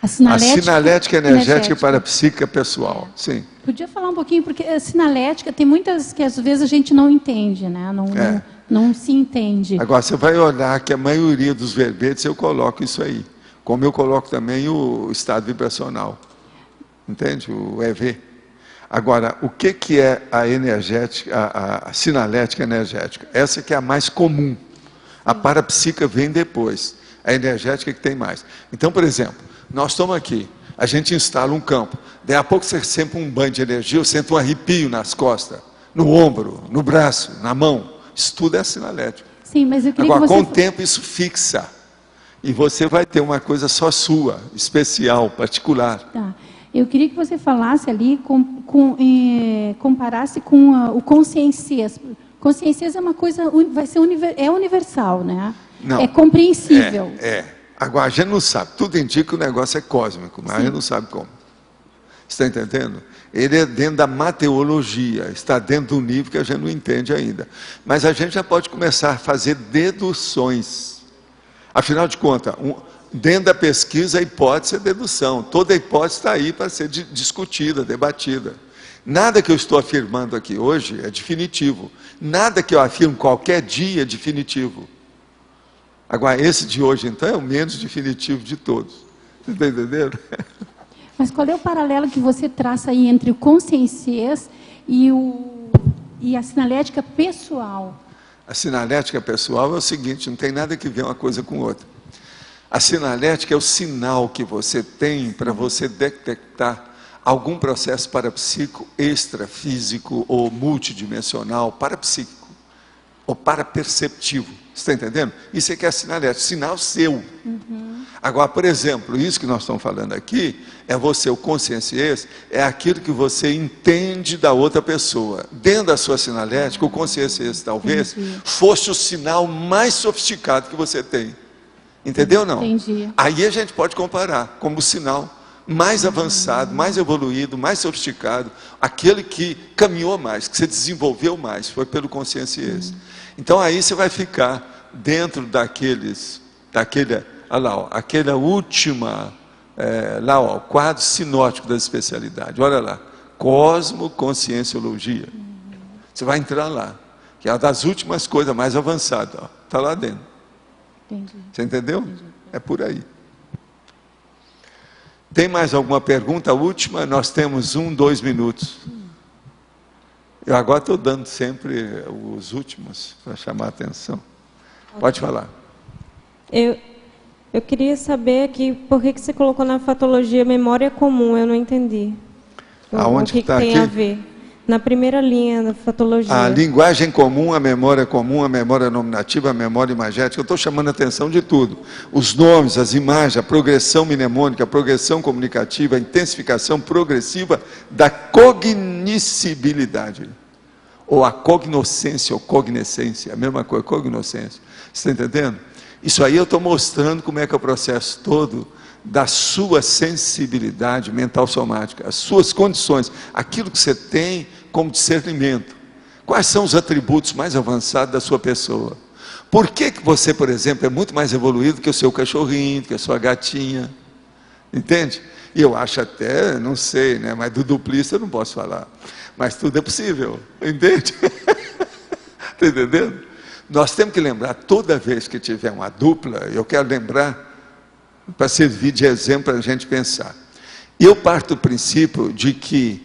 a sinalética energética para a psíquica pessoal. Sim. Podia falar um pouquinho, porque a sinalética tem muitas que às vezes a gente não entende, né? Não se entende. Agora, você vai olhar que a maioria dos verbetes eu coloco isso aí. Como eu coloco também o estado vibracional. Entende? O EV. Agora, o que é a energética, a sinalética energética? Essa que é a mais comum. A parapsíquica vem depois. A energética que tem mais. Então, por exemplo, nós estamos aqui, a gente instala um campo. Daí a pouco você sente um banho de energia, eu sinto um arrepio nas costas, no ombro, no braço, na mão. Isso tudo é sinalético. Sim, mas eu queria agora, que você... com o tempo isso fixa. E você vai ter uma coisa só sua, especial, particular. Tá. Eu queria que você falasse ali, comparasse com o consciências. Consciências é uma coisa, é universal, né? Não, é compreensível. Agora, a gente não sabe. Tudo indica que o negócio é cósmico, mas a gente não sabe como. Você está entendendo? Ele é dentro da mateologia, está dentro do nível que a gente não entende ainda. Mas a gente já pode começar a fazer deduções. Afinal de contas, dentro da pesquisa, a hipótese é dedução. Toda hipótese está aí para ser discutida, debatida. Nada que eu estou afirmando aqui hoje é definitivo. Nada que eu afirmo qualquer dia é definitivo. Agora, esse de hoje, então, é o menos definitivo de todos. Você está entendendo? Mas qual é o paralelo que você traça aí entre o consciências e a sinalética pessoal? A sinalética pessoal é o seguinte, não tem nada que ver uma coisa com outra. A sinalética é o sinal que você tem para você detectar algum processo parapsíquico extrafísico ou multidimensional, parapsíquico ou paraperceptivo. Você está entendendo? Isso é que é a sinalética, sinal seu. Agora, por exemplo, isso que nós estamos falando aqui, é você, o consciência, é aquilo que você entende da outra pessoa. Dentro da sua sinalética, o consciência talvez fosse o sinal mais sofisticado que você tem. Entendeu ou não? Entendi. Aí a gente pode comparar como o sinal mais avançado, mais evoluído, mais sofisticado, aquele que caminhou mais, que você desenvolveu mais, foi pelo consciência. Então aí você vai ficar dentro aquela última, o quadro sinótico das especialidades. Olha lá, cosmoconscienciologia. Você vai entrar lá, que é uma das últimas coisas mais avançadas. Está lá dentro. Entendi. Você entendeu? É por aí. Tem mais alguma pergunta? A última, nós temos 2 minutos. Eu agora estou dando sempre os últimos, para chamar a atenção. Pode falar. Eu queria saber aqui, por que você colocou na fatologia memória comum? Eu não entendi. Aonde o que está tem aqui? A ver? Na primeira linha da fatologia. A linguagem comum, a memória nominativa, a memória imagética. Eu estou chamando a atenção de tudo. Os nomes, as imagens, a progressão mnemônica, a progressão comunicativa, a intensificação progressiva da cognoscibilidade. Ou a cognoscência, ou cognescência, a mesma coisa, cognoscência. Você está entendendo? Isso aí eu estou mostrando como é que é o processo todo da sua sensibilidade mental somática, as suas condições, aquilo que você tem como discernimento. Quais são os atributos mais avançados da sua pessoa? Por que você, por exemplo, é muito mais evoluído que o seu cachorrinho, que a sua gatinha? Entende? E eu acho até, não sei, né? Mas do duplista eu não posso falar. Mas tudo é possível, entende? Está entendendo? Nós temos que lembrar, toda vez que tiver uma dupla, eu quero lembrar, para servir de exemplo para a gente pensar. Eu parto do princípio de que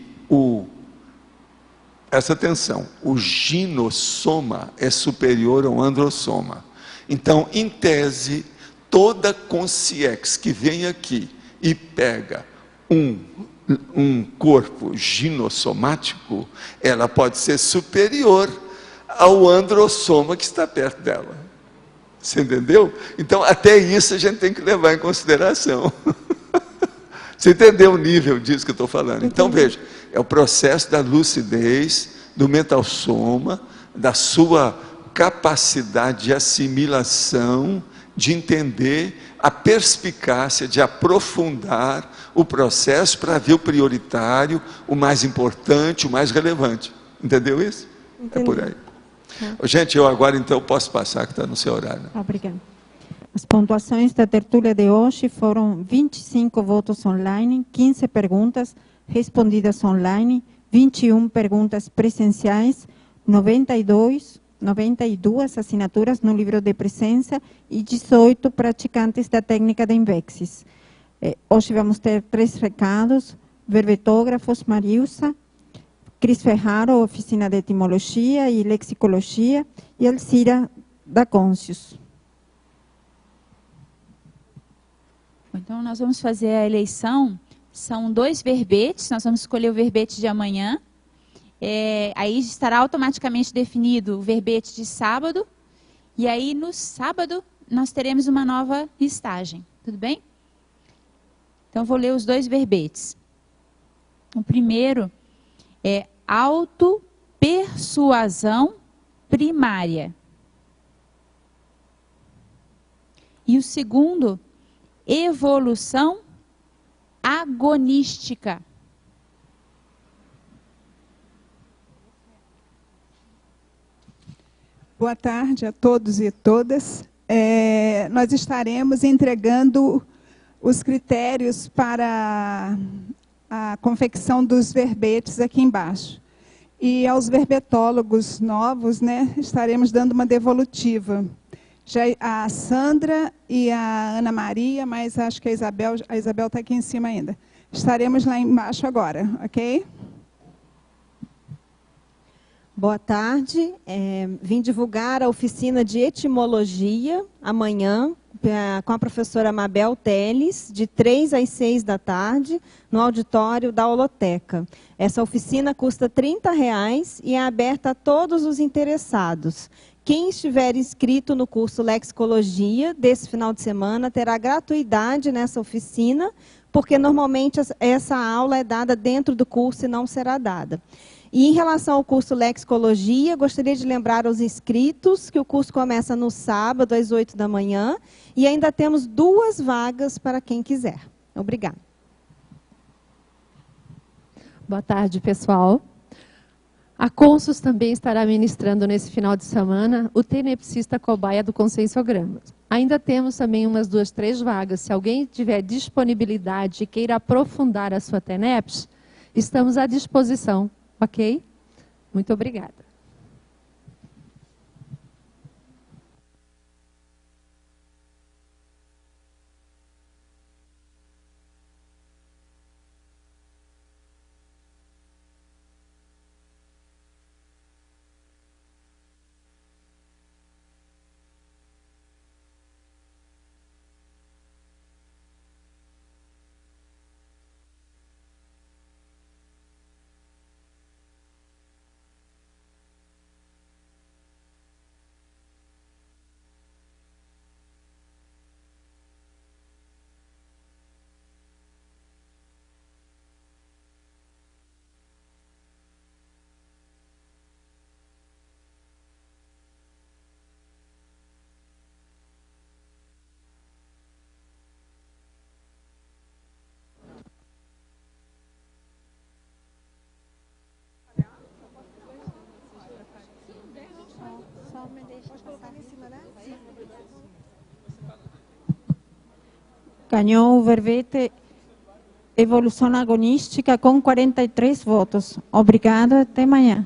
essa atenção, o ginossoma é superior ao androssoma. Então, em tese, toda consciência que vem aqui e pega um corpo ginossomático, ela pode ser superior ao androssoma que está perto dela. Você entendeu? Então, até isso a gente tem que levar em consideração. Você entendeu o nível disso que eu estou falando? Então, veja, é o processo da lucidez, do mental soma, da sua capacidade de assimilação, de entender a perspicácia, de aprofundar o processo para ver o prioritário, o mais importante, o mais relevante. Entendeu isso? Entendi. É por aí. Gente, eu agora então posso passar, que está no seu horário. Obrigada. As pontuações da tertúlia de hoje foram 25 votos online, 15 perguntas respondidas online, 21 perguntas presenciais, 92 assinaturas no livro de presença e 18 praticantes da técnica de Invexis. Hoje vamos ter 3 recados: verbetógrafos Mariusa, Cris Ferraro, oficina de etimologia e lexicologia, e Alcira da Côncius. Então, nós vamos fazer a eleição. São 2 verbetes, nós vamos escolher o verbete de amanhã. Aí estará automaticamente definido o verbete de sábado. E aí, no sábado, nós teremos uma nova listagem. Tudo bem? Então, vou ler os 2 verbetes. O primeiro é autopersuasão primária. E o segundo, evolução agonística. Boa tarde a todos e todas. Nós estaremos entregando os critérios para a confecção dos verbetes aqui embaixo. E aos verbetólogos novos, né, estaremos dando uma devolutiva. Já a Sandra e a Ana Maria, mas acho que a Isabel está aqui em cima ainda. Estaremos lá embaixo agora, ok? Boa tarde. Vim divulgar a oficina de etimologia amanhã com a professora Mabel Teles, de 3 às 6 da tarde, no auditório da Holoteca. Essa oficina custa R$30 e é aberta a todos os interessados. Quem estiver inscrito no curso Lexicologia desse final de semana terá gratuidade nessa oficina, porque normalmente essa aula é dada dentro do curso e não será dada. E em relação ao curso Lexicologia, gostaria de lembrar aos inscritos que o curso começa no sábado, às 8 da manhã, e ainda temos 2 vagas para quem quiser. Obrigada. Boa tarde, pessoal. A Consus também estará ministrando nesse final de semana o tenepsista cobaia do conscienciograma. Ainda temos também umas 2, 3 vagas. Se alguém tiver disponibilidade e queira aprofundar a sua TENEPS, estamos à disposição. Ok? Muito obrigada. Ganhou o verbete evolução agonística com 43 votos. Obrigada, até amanhã.